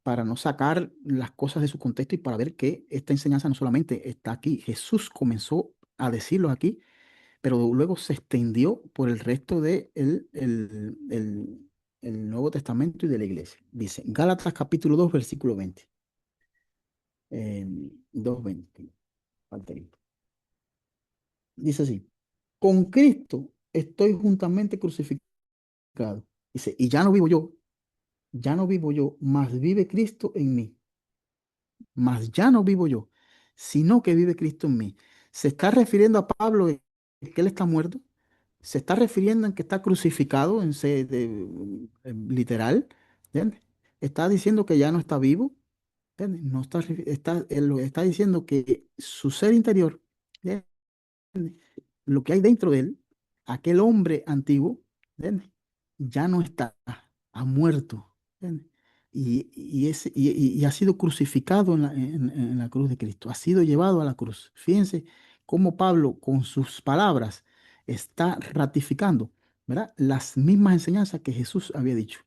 para no sacar las cosas de su contexto y para ver que esta enseñanza no solamente está aquí, Jesús comenzó a decirlo aquí, pero luego se extendió por el resto de el Nuevo Testamento y de la iglesia. Dice, Gálatas capítulo 2 versículo 20. 2:20. Falta ahí. Dice así, con Cristo estoy juntamente crucificado. Dice, y ya no vivo yo, mas vive Cristo en mí. Mas ya no vivo yo, sino que vive Cristo en mí. Se está refiriendo a Pablo en que él está muerto, se está refiriendo en que está crucificado, literal, ¿entiendes? Está diciendo que ya no está vivo, ¿entiendes? No está, él lo está diciendo que su ser interior, ¿entiendes? Lo que hay dentro de él, aquel hombre antiguo, ¿entiendes? Ya no está, ha muerto, ¿entiendes? Y ha sido crucificado en la cruz de Cristo, ha sido llevado a la cruz. Fíjense cómo Pablo con sus palabras está ratificando, ¿verdad? Las mismas enseñanzas que Jesús había dicho.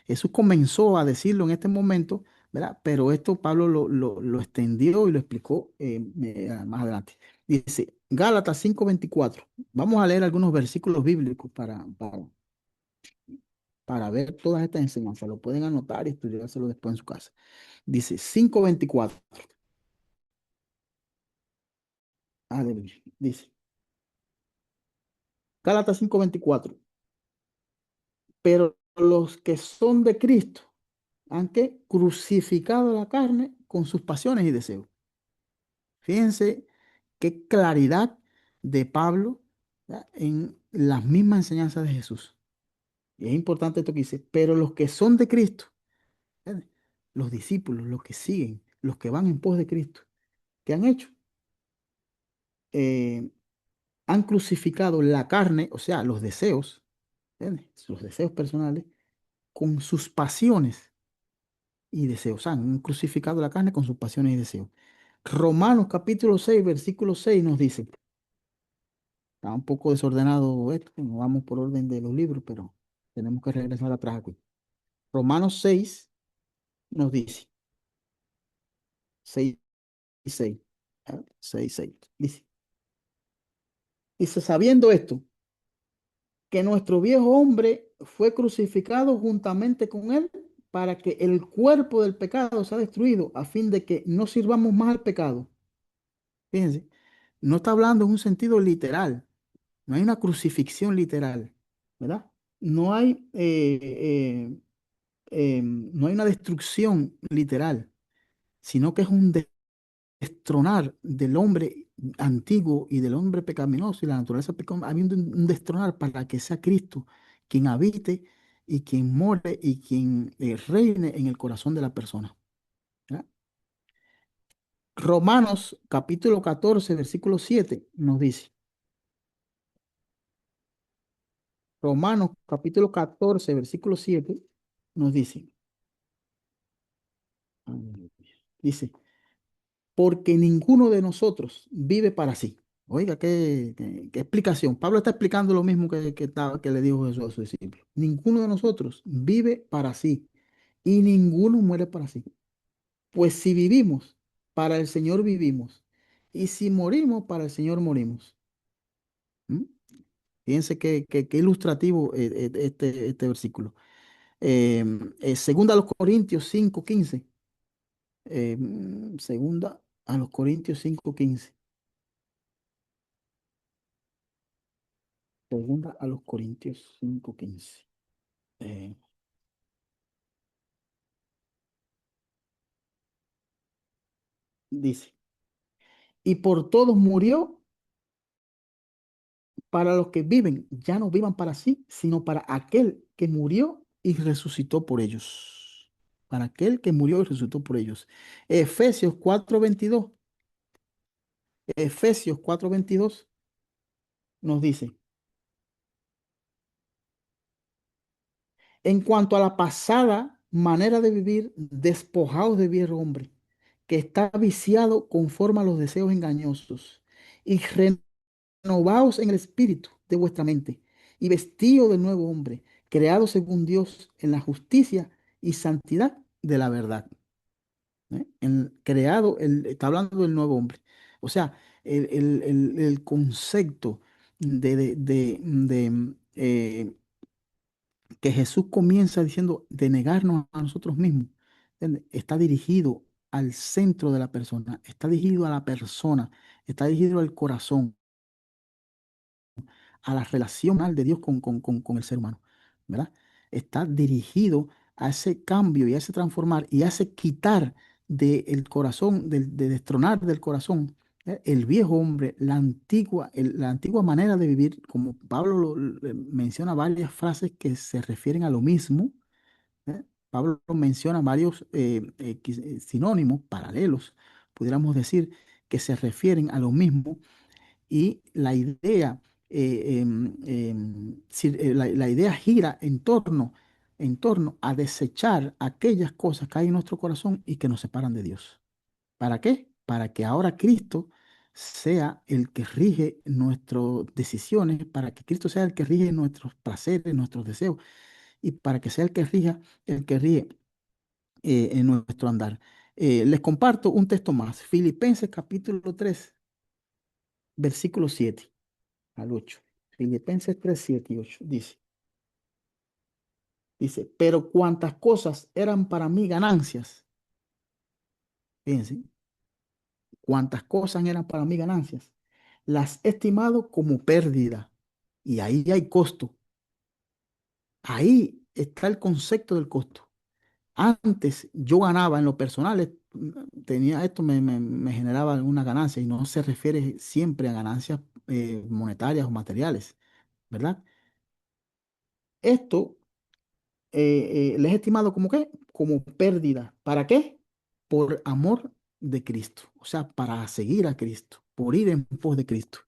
Jesús comenzó a decirlo en este momento, ¿verdad? Pero esto Pablo lo extendió y lo explicó más adelante. Dice, Gálatas 5:24. Vamos a leer algunos versículos bíblicos para ver todas estas enseñanzas. Lo pueden anotar y estudiárselo después en su casa. Dice 5:24. Aleluya. Dice, Gálatas 5:24. Pero los que son de Cristo han que crucificado la carne con sus pasiones y deseos. Fíjense qué claridad de Pablo, ¿verdad? En las mismas enseñanzas de Jesús. Y es importante esto que dice, pero los que son de Cristo, ¿entiendes? los discípulos, los que siguen, los que van en pos de Cristo, ¿qué han hecho? Eh, Han crucificado la carne, o sea, los deseos, ¿entiendes? Los deseos personales, con sus pasiones y deseos. Han crucificado la carne con sus pasiones y deseos. Romanos capítulo 6 versículo 6 nos dice, está un poco desordenado esto, no vamos por orden de los libros, pero tenemos que regresar atrás aquí. Romanos 6 nos dice, 6 y 6, 6, 6, dice, sabiendo esto, que nuestro viejo hombre fue crucificado juntamente con él para que el cuerpo del pecado sea destruido, a fin de que no sirvamos más al pecado. Fíjense, no está hablando en un sentido literal, no hay una crucifixión literal, ¿verdad? No hay, no hay una destrucción literal, sino que es un destronar del hombre antiguo y del hombre pecaminoso y la naturaleza pecaminosa, habiendo un destronar para que sea Cristo quien habite y quien more y quien reine en el corazón de la persona. ¿Ya? Romanos capítulo 14 versículo 7 nos dice, Romanos capítulo 14 versículo 7 nos dice, dice, porque ninguno de nosotros vive para sí. Oiga, qué explicación. Pablo está explicando lo mismo que le dijo Jesús a sus discípulos. Ninguno de nosotros vive para sí y ninguno muere para sí. Pues si vivimos, para el Señor vivimos. Y si morimos, para el Señor morimos. ¿Mm? Fíjense qué ilustrativo este versículo. Segunda a los Corintios 5:15. Segunda a los Corintios 5:15. Segunda a los Corintios 5:15. Eh, Dice, y por todos murió para los que viven, ya no vivan para sí, sino para aquel que murió y resucitó por ellos. Para aquel que murió y resucitó por ellos. Efesios 4:22. Efesios 4:22 nos dice, en cuanto a la pasada manera de vivir, despojados de viejo hombre, que está viciado conforme a los deseos engañosos, y renovaos en el espíritu de vuestra mente, y vestido del nuevo hombre, creado según Dios en la justicia y santidad de la verdad. Creado, está hablando del nuevo hombre. O sea, el concepto que Jesús comienza diciendo de negarnos a nosotros mismos, ¿entiende? Está dirigido al centro de la persona, está dirigido a la persona, está dirigido al corazón, a la relación de Dios con el ser humano, ¿verdad? Está dirigido a ese cambio y a ese transformar y a ese quitar del corazón, de destronar del corazón el viejo hombre, la antigua manera de vivir, como Pablo menciona varias frases que se refieren a lo mismo. Pablo menciona varios sinónimos, paralelos, pudiéramos decir, que se refieren a lo mismo y la idea, la idea gira en torno a desechar aquellas cosas que hay en nuestro corazón y que nos separan de Dios. ¿Para qué? Para que ahora Cristo sea el que rige nuestras decisiones, para que Cristo sea el que rige nuestros placeres, nuestros deseos, y para que sea el que rige en nuestro andar. Les comparto un texto más, Filipenses capítulo 3 versículo 7 al 8. Filipenses 3 7 y 8 dice, pero cuantas cosas eran para mí ganancias, fíjense, cuantas cosas eran para mí ganancias, las he estimado como pérdida. Y ahí hay costo. Ahí está el concepto del costo. Antes yo ganaba en lo personal, tenía esto, me generaba alguna ganancia y no se refiere siempre a ganancias monetarias o materiales, ¿verdad? Esto le es estimado como qué, como pérdida. ¿Para qué? Por amor de Cristo, o sea, para seguir a Cristo, por ir en pos de Cristo.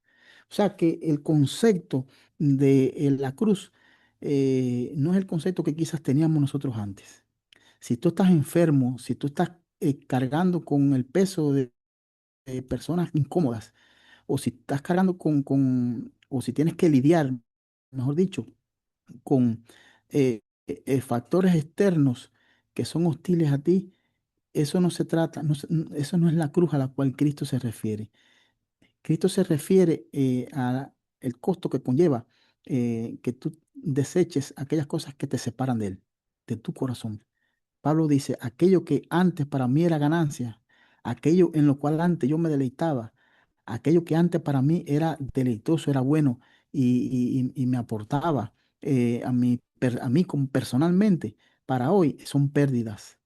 O sea, que el concepto de la cruz no es el concepto que quizás teníamos nosotros antes. Si tú estás enfermo, si tú estás cargando con el peso de personas incómodas, o si estás cargando o si tienes que lidiar, mejor dicho, con factores externos que son hostiles a ti, eso no se trata, eso no es la cruz a la cual Cristo se refiere. Cristo se refiere a el costo que conlleva que tú deseches aquellas cosas que te separan de Él, de tu corazón. Pablo dice, aquello que antes para mí era ganancia, aquello en lo cual antes yo me deleitaba, aquello que antes para mí era deleitoso, era bueno y me aportaba a mí como personalmente, para hoy son pérdidas.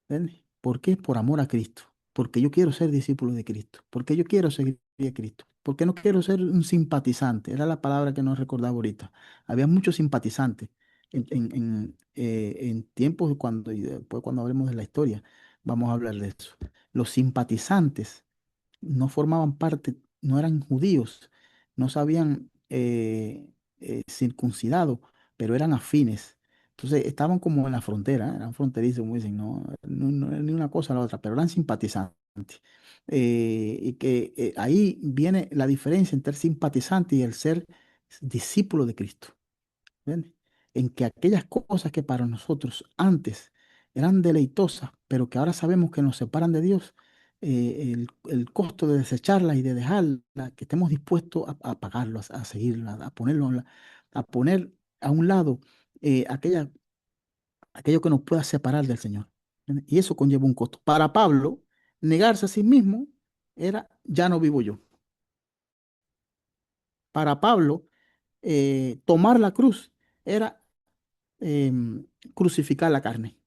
¿Entiendes? ¿Por qué? Por amor a Cristo. Porque yo quiero ser discípulo de Cristo. Porque yo quiero seguir a Cristo. Porque no quiero ser un simpatizante. Era la palabra que no recordaba ahorita. Había muchos simpatizantes en tiempos cuando, y después cuando hablemos de la historia, vamos a hablar de eso. Los simpatizantes no formaban parte, no eran judíos, no se habían circuncidado, pero eran afines. Entonces estaban como en la frontera, eran fronterizos, como dicen, no era ni una cosa a la otra, pero eran simpatizantes. Y que ahí viene la diferencia entre el simpatizante y el ser discípulo de Cristo. ¿Entiendes? En que aquellas cosas que para nosotros antes eran deleitosas, pero que ahora sabemos que nos separan de Dios, el costo de desecharlas y de dejarlas, que estemos dispuestos a pagarlas, a seguirlas, a ponerlo, a poner a un lado aquello que nos pueda separar del Señor. ¿Entiendes? Y eso conlleva un costo. Para Pablo, negarse a sí mismo era, ya no vivo yo. Para Pablo, tomar la cruz era crucificar la carne.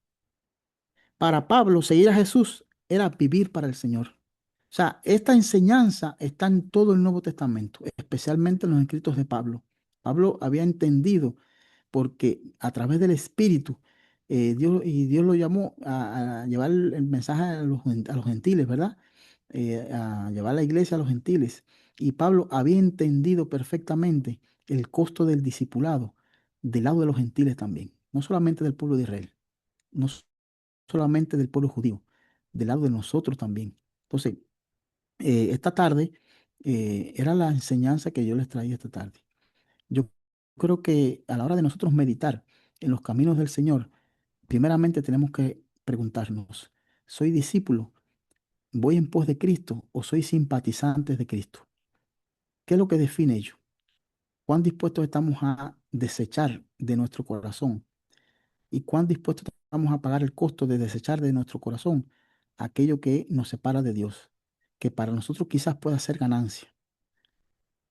Para Pablo, seguir a Jesús era vivir para el Señor. O sea, esta enseñanza está en todo el Nuevo Testamento, especialmente en los escritos de Pablo. Pablo había entendido porque a través del Espíritu, Dios lo llamó a llevar el mensaje a los gentiles, ¿verdad? A llevar la iglesia a los gentiles. Y Pablo había entendido perfectamente el costo del discipulado del lado de los gentiles también, no solamente del pueblo de Israel, no solamente del pueblo judío, del lado de nosotros también. Entonces, esta tarde era la enseñanza que yo les traía esta tarde. Yo creo que a la hora de nosotros meditar en los caminos del Señor, primeramente tenemos que preguntarnos, ¿soy discípulo? ¿Voy en pos de Cristo o soy simpatizante de Cristo? ¿Qué es lo que define ello? ¿Cuán dispuestos estamos a desechar de nuestro corazón? ¿Y cuán dispuestos estamos a pagar el costo de desechar de nuestro corazón aquello que nos separa de Dios? Que para nosotros quizás pueda ser ganancia,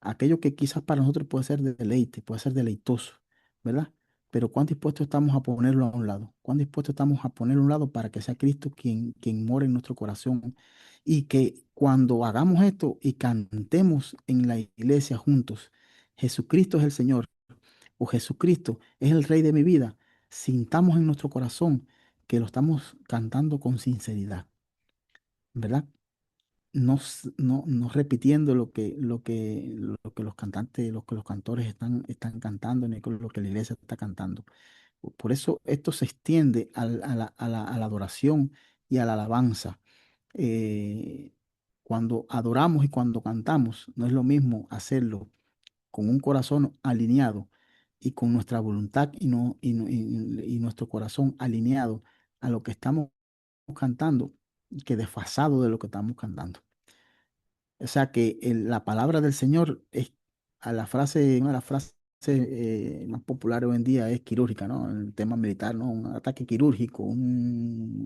aquello que quizás para nosotros puede ser de deleite, puede ser deleitoso, ¿verdad? Pero cuán dispuestos estamos a ponerlo a un lado, cuán dispuestos estamos a ponerlo a un lado para que sea Cristo quien mora en nuestro corazón y que cuando hagamos esto y cantemos en la iglesia juntos, Jesucristo es el Señor o Jesucristo es el Rey de mi vida, sintamos en nuestro corazón que lo estamos cantando con sinceridad, ¿verdad? No repitiendo lo que los cantantes, lo que los cantores están cantando, ni lo que la iglesia está cantando. Por eso esto se extiende a la adoración y a la alabanza. Eh, Cuando adoramos y cuando cantamos, no es lo mismo hacerlo con un corazón alineado y con nuestra voluntad y nuestro corazón alineado a lo que estamos cantando que desfasado de lo que estamos cantando. O sea que la palabra del Señor es a la frase, una de las frases más populares hoy en día es quirúrgica, ¿no? El tema militar, ¿no? Un ataque quirúrgico,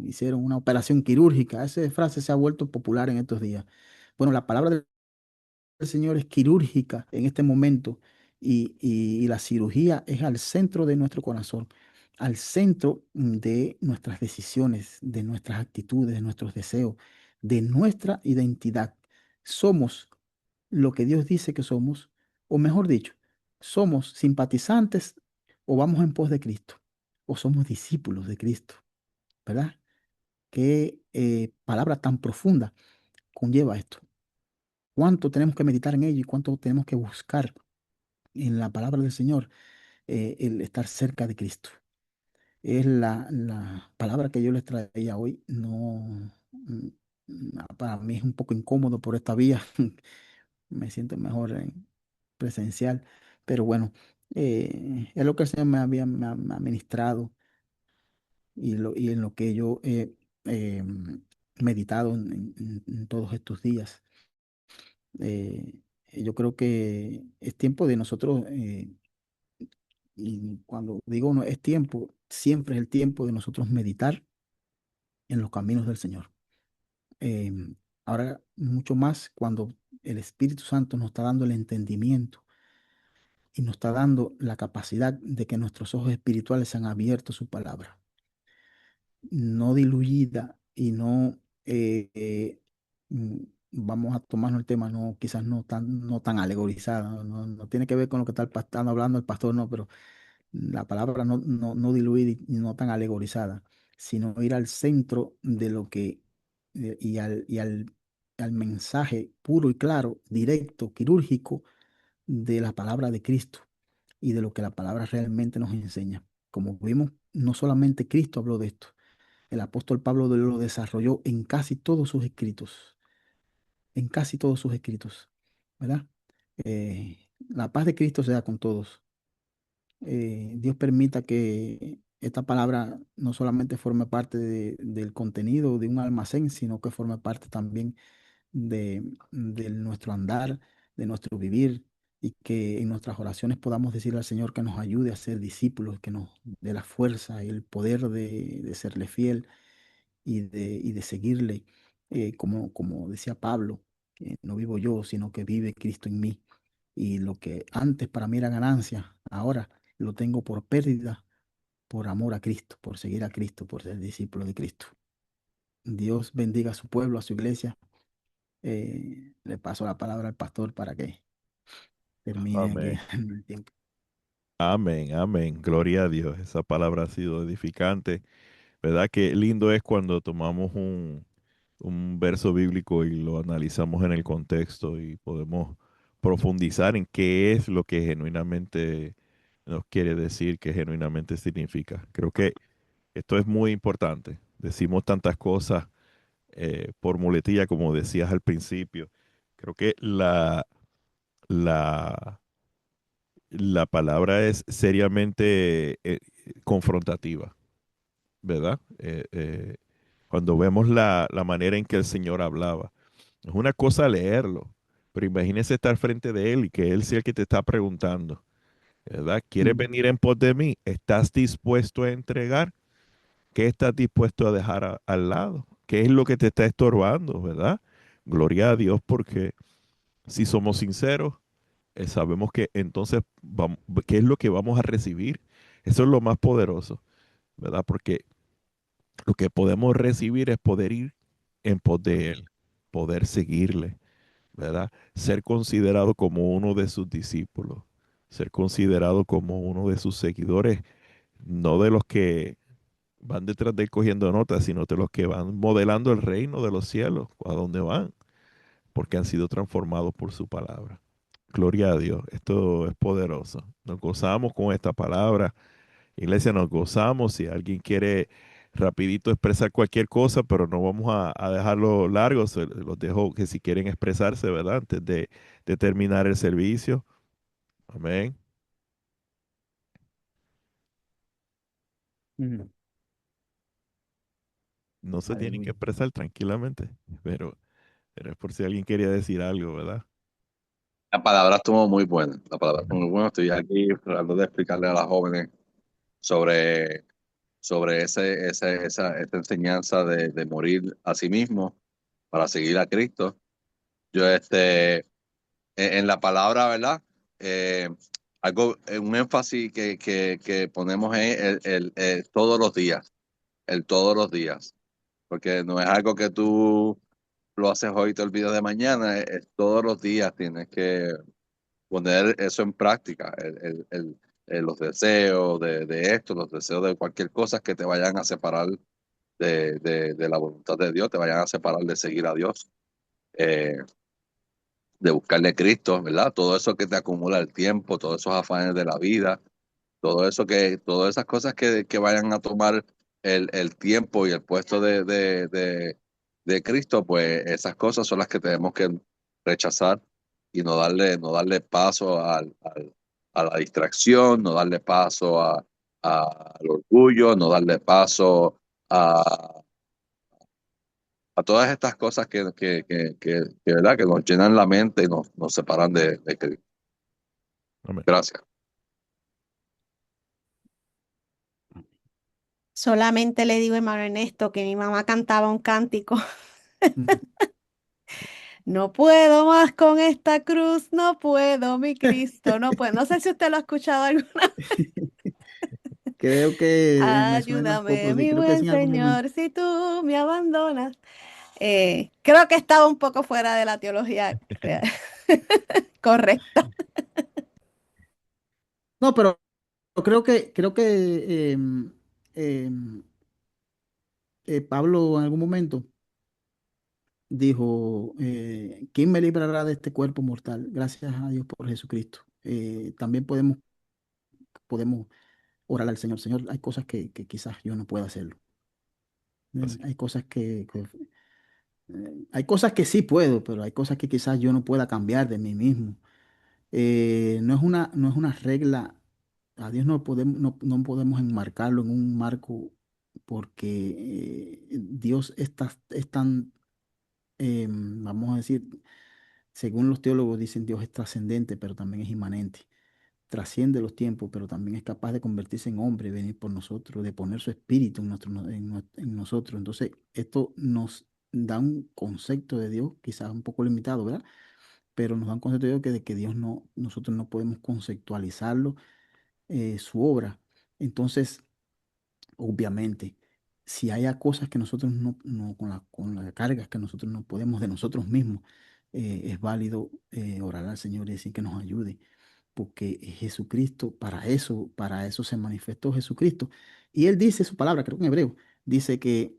hicieron una operación quirúrgica. Esa frase se ha vuelto popular en estos días. Bueno, la palabra del Señor es quirúrgica en este momento y la cirugía es al centro de nuestro corazón, al centro de nuestras decisiones, de nuestras actitudes, de nuestros deseos, de nuestra identidad. Somos lo que Dios dice que somos, o mejor dicho, somos simpatizantes o vamos en pos de Cristo, o somos discípulos de Cristo, ¿verdad? Qué palabra tan profunda conlleva esto. ¿Cuánto tenemos que meditar en ello y cuánto tenemos que buscar en la palabra del Señor el estar cerca de Cristo? Es la palabra que yo les traía hoy. No, para mí es un poco incómodo por esta vía. Me siento mejor en presencial, pero bueno, es lo que el Señor me ha ministrado y en lo que yo he meditado en todos estos días. Eh, yo creo que es tiempo de nosotros, y cuando digo no es tiempo, siempre es el tiempo de nosotros meditar en los caminos del Señor. Ahora, mucho más cuando el Espíritu Santo nos está dando el entendimiento y nos está dando la capacidad de que nuestros ojos espirituales sean abiertos a su palabra, no diluida y no, mm, vamos a tomarnos el tema, no, quizás no tan alegorizada, no tiene que ver con lo que está hablando el pastor, no, pero la palabra no diluida y no tan alegorizada, sino ir al centro de lo que, al mensaje puro y claro, directo, quirúrgico de la palabra de Cristo y de lo que la palabra realmente nos enseña. Como vimos, no solamente Cristo habló de esto, el apóstol Pablo lo desarrolló en casi todos sus escritos, ¿verdad? La paz de Cristo sea con todos. Dios permita que esta palabra no solamente forme parte del contenido de un almacén, sino que forme parte también de nuestro andar, de nuestro vivir, y que en nuestras oraciones podamos decirle al Señor que nos ayude a ser discípulos, que nos dé la fuerza y el poder de serle fiel y de seguirle, como decía Pablo, que no vivo yo, sino que vive Cristo en mí. Y lo que antes para mí era ganancia, ahora lo tengo por pérdida, por amor a Cristo, por seguir a Cristo, por ser discípulo de Cristo. Dios bendiga a su pueblo, a su iglesia. Le paso la palabra al pastor para que termine aquí Amén. el tiempo. Amén, amén. Gloria a Dios. Esa palabra ha sido edificante. ¿Verdad? Qué lindo es cuando tomamos un verso bíblico y lo analizamos en el contexto y podemos profundizar en qué es lo que genuinamente nos quiere decir, qué genuinamente significa. Creo que esto es muy importante. Decimos tantas cosas por muletilla, como decías al principio. Creo que la, la palabra es seriamente confrontativa, ¿verdad? Cuando vemos la manera en que el Señor hablaba. Es una cosa leerlo, pero imagínese estar frente de Él y que Él sea el que te está preguntando, ¿verdad? ¿Quieres Mm. venir en pos de mí? ¿Estás dispuesto a entregar? ¿Qué estás dispuesto a dejar al lado? ¿Qué es lo que te está estorbando, verdad? Gloria a Dios, porque si somos sinceros, sabemos que entonces vamos, ¿qué es lo que vamos a recibir? Eso es lo más poderoso, ¿verdad? Porque lo que podemos recibir es poder ir en pos de Él, poder seguirle, ¿verdad? Ser considerado como uno de sus discípulos, ser considerado como uno de sus seguidores, no de los que van detrás de él cogiendo notas, sino de los que van modelando el reino de los cielos, a donde van, porque han sido transformados por su palabra. Gloria a Dios, esto es poderoso. Nos gozamos con esta palabra. Iglesia, nos gozamos. Si alguien quiere rapidito expresar cualquier cosa, pero no vamos a dejarlo largo, los dejo que si quieren expresarse, ¿verdad? Antes de terminar el servicio. Amén. Mm. No se tienen que Aleluya. expresar tranquilamente, pero es por si alguien quería decir algo, ¿verdad? La palabra estuvo muy buena. La palabra estuvo muy buena. Estoy aquí tratando de explicarle a las jóvenes sobre, sobre esa enseñanza de morir a sí mismo para seguir a Cristo. Yo, en la palabra, ¿verdad? Eh, un énfasis que ponemos es el todos los días, el todos los días, porque no es algo que tú lo haces hoy y te olvidas de mañana, es todos los días tienes que poner eso en práctica, los deseos de esto, los deseos de cualquier cosa que te vayan a separar de la voluntad de Dios, te vayan a separar de seguir a Dios, eh, de buscarle a Cristo, ¿verdad? Todo eso que te acumula el tiempo, todos esos afanes de la vida, todo eso todas esas cosas que vayan a tomar el tiempo y el puesto de Cristo, pues esas cosas son las que tenemos que rechazar y no darle paso a la distracción, no darle paso al orgullo, no darle paso a todas estas cosas ¿verdad? Que nos llenan la mente y nos separan de Cristo. Amén. Gracias. Solamente le digo, hermano Ernesto, que mi mamá cantaba un cántico. No puedo más con esta cruz, no puedo, mi Cristo, no puedo. No sé si usted lo ha escuchado alguna. Creo que me suena un Ayúdame, poco, sí, mi creo que buen sí en algún momento. Señor, si tú me abandonas. Creo que estaba un poco fuera de la teología correcta. No, pero creo que em, Pablo en algún momento dijo, ¿quién me librará de este cuerpo mortal? Gracias a Dios por Jesucristo. También podemos orar al Señor. Señor, hay cosas que quizás yo no pueda hacerlo. Así. Hay cosas hay cosas que sí puedo, pero hay cosas que quizás yo no pueda cambiar de mí mismo. No es una regla. A Dios no podemos enmarcarlo en un marco porque Dios es tan, vamos a decir, según los teólogos dicen, Dios es trascendente, pero también es inmanente. Trasciende los tiempos, pero también es capaz de convertirse en hombre, venir por nosotros, de poner su espíritu en nosotros. Entonces, esto nos da un concepto de Dios, quizás un poco limitado, ¿verdad? Pero nos da un concepto de Dios de que Dios no, nosotros no podemos conceptualizarlo, su obra. Entonces, obviamente, si haya cosas que nosotros con las cargas que nosotros no podemos de nosotros mismos, es válido orar al Señor y decir que nos ayude, porque Jesucristo, para eso se manifestó Jesucristo. Y Él dice su palabra, creo que en hebreo, dice que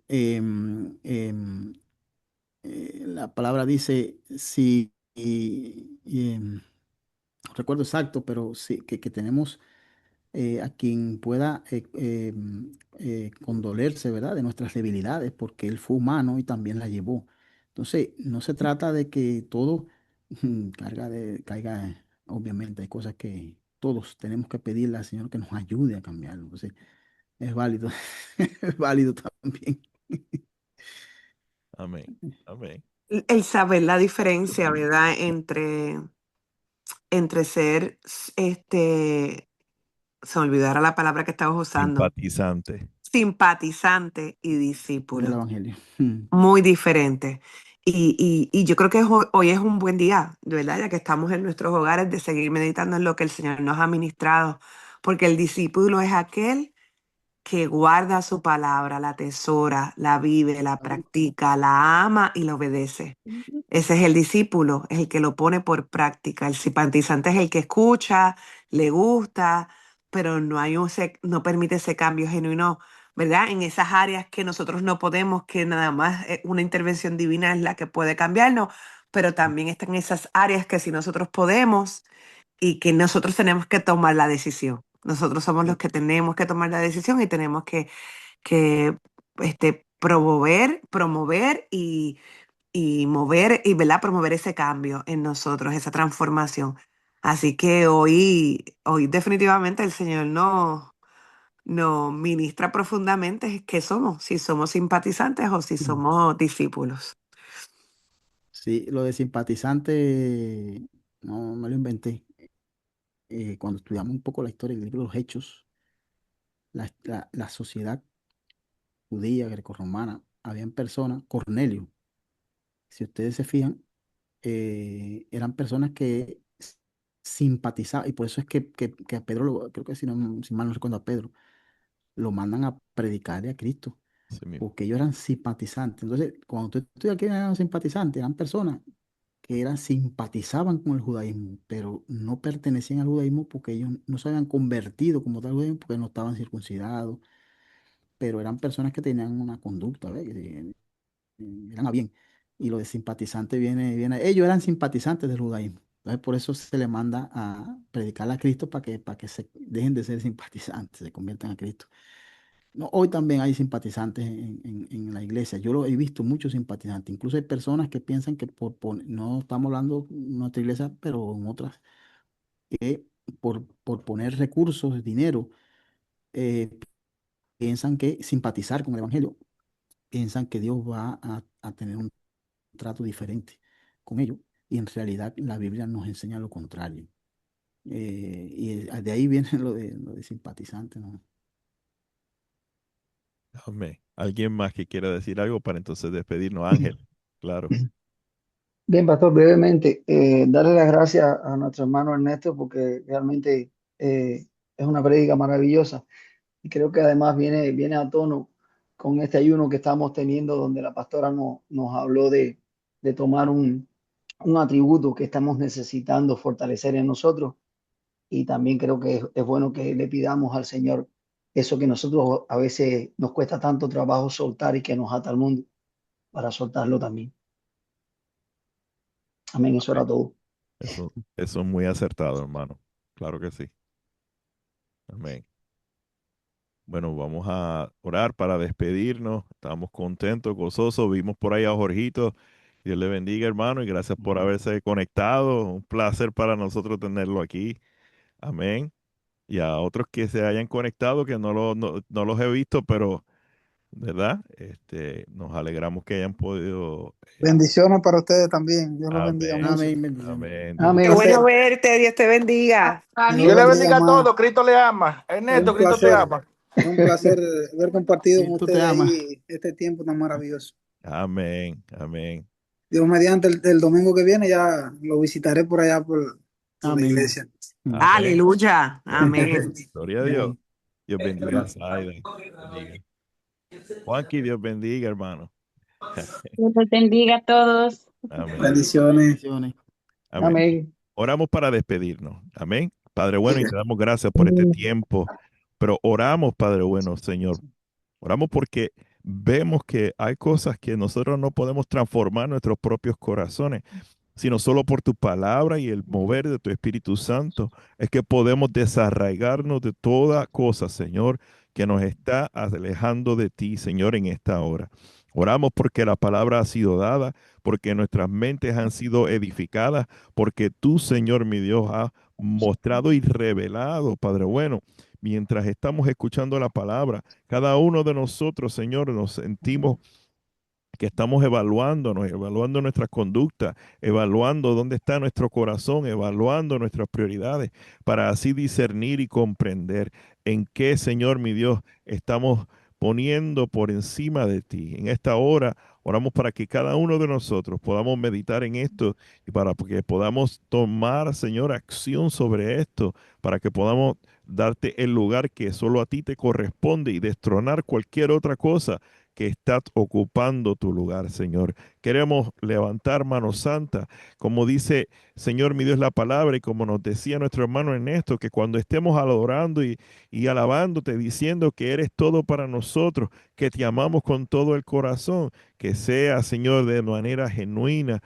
la palabra dice, si, no recuerdo exacto, pero sí, que tenemos a quien pueda condolerse, ¿verdad? De nuestras debilidades, porque Él fue humano y también la llevó. Entonces, no se trata de que todo caiga, obviamente, hay cosas que todos tenemos que pedirle al Señor que nos ayude a cambiarlo. Entonces, es válido, es válido también. Amén. Amén. El saber la diferencia, ¿verdad? Entre ser, se me olvidara la palabra que estabas usando, Simpatizante. simpatizante y Del discípulo. Evangelio. Muy diferente. Y yo creo que hoy es un buen día, de verdad, ya que estamos en nuestros hogares, de seguir meditando en lo que el Señor nos ha ministrado, porque el discípulo es aquel que guarda su palabra, la atesora, la vive, la practica, la ama y la obedece. Ese es el discípulo, es el que lo pone por práctica. El simpatizante es el que escucha, le gusta, pero no permite ese cambio genuino, ¿verdad? En esas áreas que nosotros no podemos, que nada más una intervención divina es la que puede cambiarnos, pero también están esas áreas que si nosotros podemos y que nosotros tenemos que tomar la decisión. Nosotros somos los que tenemos que tomar la decisión y tenemos que promover y mover y, ¿verdad? Promover ese cambio en nosotros, esa transformación. Así que hoy definitivamente el Señor nos ministra profundamente qué somos, si somos simpatizantes o si somos discípulos. Sí, lo de simpatizante no me lo inventé. Cuando estudiamos un poco la historia del libro de los Hechos, la sociedad judía, grecorromana, habían personas, Cornelio, si ustedes se fijan, eran personas que simpatizaban, y por eso es que a Pedro, creo que si mal no recuerdo a Pedro, lo mandan a predicarle a Cristo, Así mismo. porque ellos eran simpatizantes. Entonces, cuando tú estudias que eran simpatizantes, eran personas que eran, simpatizaban con el judaísmo, pero no pertenecían al judaísmo porque ellos no se habían convertido como tal al judaísmo porque no estaban circuncidados, pero eran personas que tenían una conducta, ¿ve? Eran a bien. Y lo de simpatizante viene, ellos eran simpatizantes del judaísmo. Entonces, por eso se les manda a predicar a Cristo para que se dejen de ser simpatizantes, se conviertan a Cristo. No, hoy también hay simpatizantes en la iglesia. Yo lo he visto, muchos simpatizantes. Incluso hay personas que piensan que no estamos hablando en nuestra iglesia, pero en otras, que por poner recursos, dinero, eh, piensan que simpatizar con el evangelio, piensan que Dios va a tener un trato diferente con ellos. Y en realidad la Biblia nos enseña lo contrario. Y de ahí viene lo de simpatizante, ¿no? Amén. ¿Alguien más que quiera decir algo para entonces despedirnos? Ángel, claro. Bien, pastor, brevemente, darle las gracias a nuestro hermano Ernesto porque realmente es una prédica maravillosa y creo que además viene a tono con este ayuno que estamos teniendo donde la pastora nos habló de tomar un atributo que estamos necesitando fortalecer en nosotros y también creo que es bueno que le pidamos al Señor eso que nosotros a veces nos cuesta tanto trabajo soltar y que nos ata al mundo para soltarlo también. Amén, eso era Amén. todo. Eso es muy acertado, hermano. Claro que sí. Amén. Bueno, vamos a orar para despedirnos. Estamos contentos, gozosos. Vimos por ahí a Jorgito. Dios le bendiga, hermano, y gracias por haberse conectado. Un placer para nosotros tenerlo aquí. Amén. Y a otros que se hayan conectado, que no los he visto, pero, ¿verdad? Nos alegramos que hayan podido. Bendiciones para ustedes también. Dios los bendiga Amén. mucho. Amén, bendiciones. Amén. Dios Qué Amén. los bendiga. bueno verte, Dios te bendiga. Dios Dios los le bendiga bendiga a más. todos, Cristo le ama. Es Ernesto, un Cristo te placer, ama. es un placer haber compartido con Cristo te ustedes ama. ahí este tiempo tan maravilloso. Amén. Amén. Dios mediante el domingo que viene ya lo visitaré por allá por la Amén. iglesia. Amén. Aleluya. Gloria a Amén. Dios. Gloria a Dios. Dios bendiga a Zaida. Bendiga. Juanqui, Dios bendiga, hermano. Dios les bendiga a todos. Amén. Bendiciones. Bendiciones. Amén. Amén. Oramos para despedirnos. Amén. Padre bueno, y te damos gracias por este tiempo. Pero oramos, Padre bueno, Señor. Oramos porque vemos que hay cosas que nosotros no podemos transformar en nuestros propios corazones, sino solo por tu palabra y el mover de tu Espíritu Santo es que podemos desarraigarnos de toda cosa, Señor, que nos está alejando de ti, Señor, en esta hora. Oramos porque la palabra ha sido dada, porque nuestras mentes han sido edificadas, porque tú, Señor, mi Dios, has mostrado y revelado, Padre bueno, mientras estamos escuchando la palabra, cada uno de nosotros, Señor, nos sentimos que estamos evaluándonos, evaluando nuestras conductas, evaluando dónde está nuestro corazón, evaluando nuestras prioridades, para así discernir y comprender en qué, Señor, mi Dios, estamos poniendo por encima de ti. En esta hora oramos para que cada uno de nosotros podamos meditar en esto y para que podamos tomar, Señor, acción sobre esto, para que podamos darte el lugar que solo a ti te corresponde y destronar cualquier otra cosa que estás ocupando tu lugar, Señor. Queremos levantar mano santa, como dice, Señor, mi Dios, la palabra, y como nos decía nuestro hermano Ernesto, que cuando estemos adorando y alabándote, diciendo que eres todo para nosotros, que te amamos con todo el corazón, que sea, Señor, de manera genuina,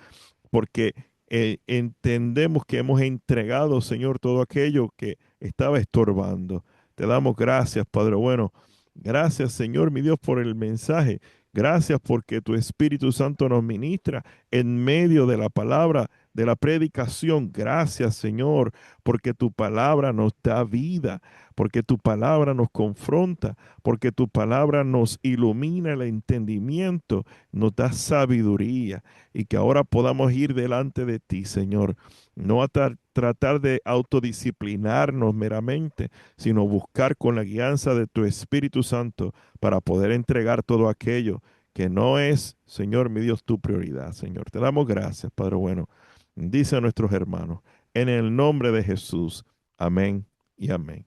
porque entendemos que hemos entregado, Señor, todo aquello que estaba estorbando. Te damos gracias, Padre bueno. Gracias, Señor, mi Dios, por el mensaje. Gracias porque tu Espíritu Santo nos ministra en medio de la palabra, de la predicación. Gracias, Señor, porque tu palabra nos da vida, porque tu palabra nos confronta, porque tu palabra nos ilumina el entendimiento, nos da sabiduría y que ahora podamos ir delante de ti, Señor. No a tratar de autodisciplinarnos meramente, sino buscar con la guianza de tu Espíritu Santo para poder entregar todo aquello que no es, Señor, mi Dios, tu prioridad, Señor. Te damos gracias, Padre bueno. Dice a nuestros hermanos, en el nombre de Jesús. Amén y amén.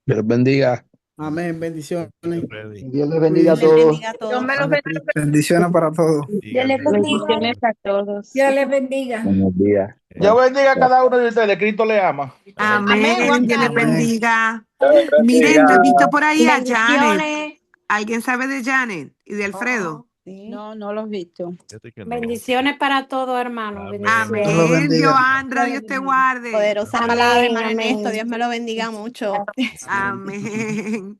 Dios bendiga. Amén. Bendiciones. Freddy. Dios les bendiga a Dios les todos. bendiga a Dios todos. me los bendiga. Bendiciones para todos. Dios les Igualmente. bendiga. Bendiciones a todos. Dios les bendiga. Buenos días. Dios bendiga a cada uno de ustedes. Cristo le ama. Amén. Juan Dios les Carlos. Amén. bendiga. Dios les Miren, no he bendiga. visto por ahí a Janet. Bendiciones. ¿Alguien sabe de Janet y de Alfredo? Sí. No, no los he visto. Fíjate que no. Bendiciones para todos, hermanos. Amén. Bendiciones. Dios los Amén. bendiga. Joandra, Dios te guarde. Poderosa Amén, palabra, hermano amén. Ernesto. Dios me lo bendiga mucho. Amén.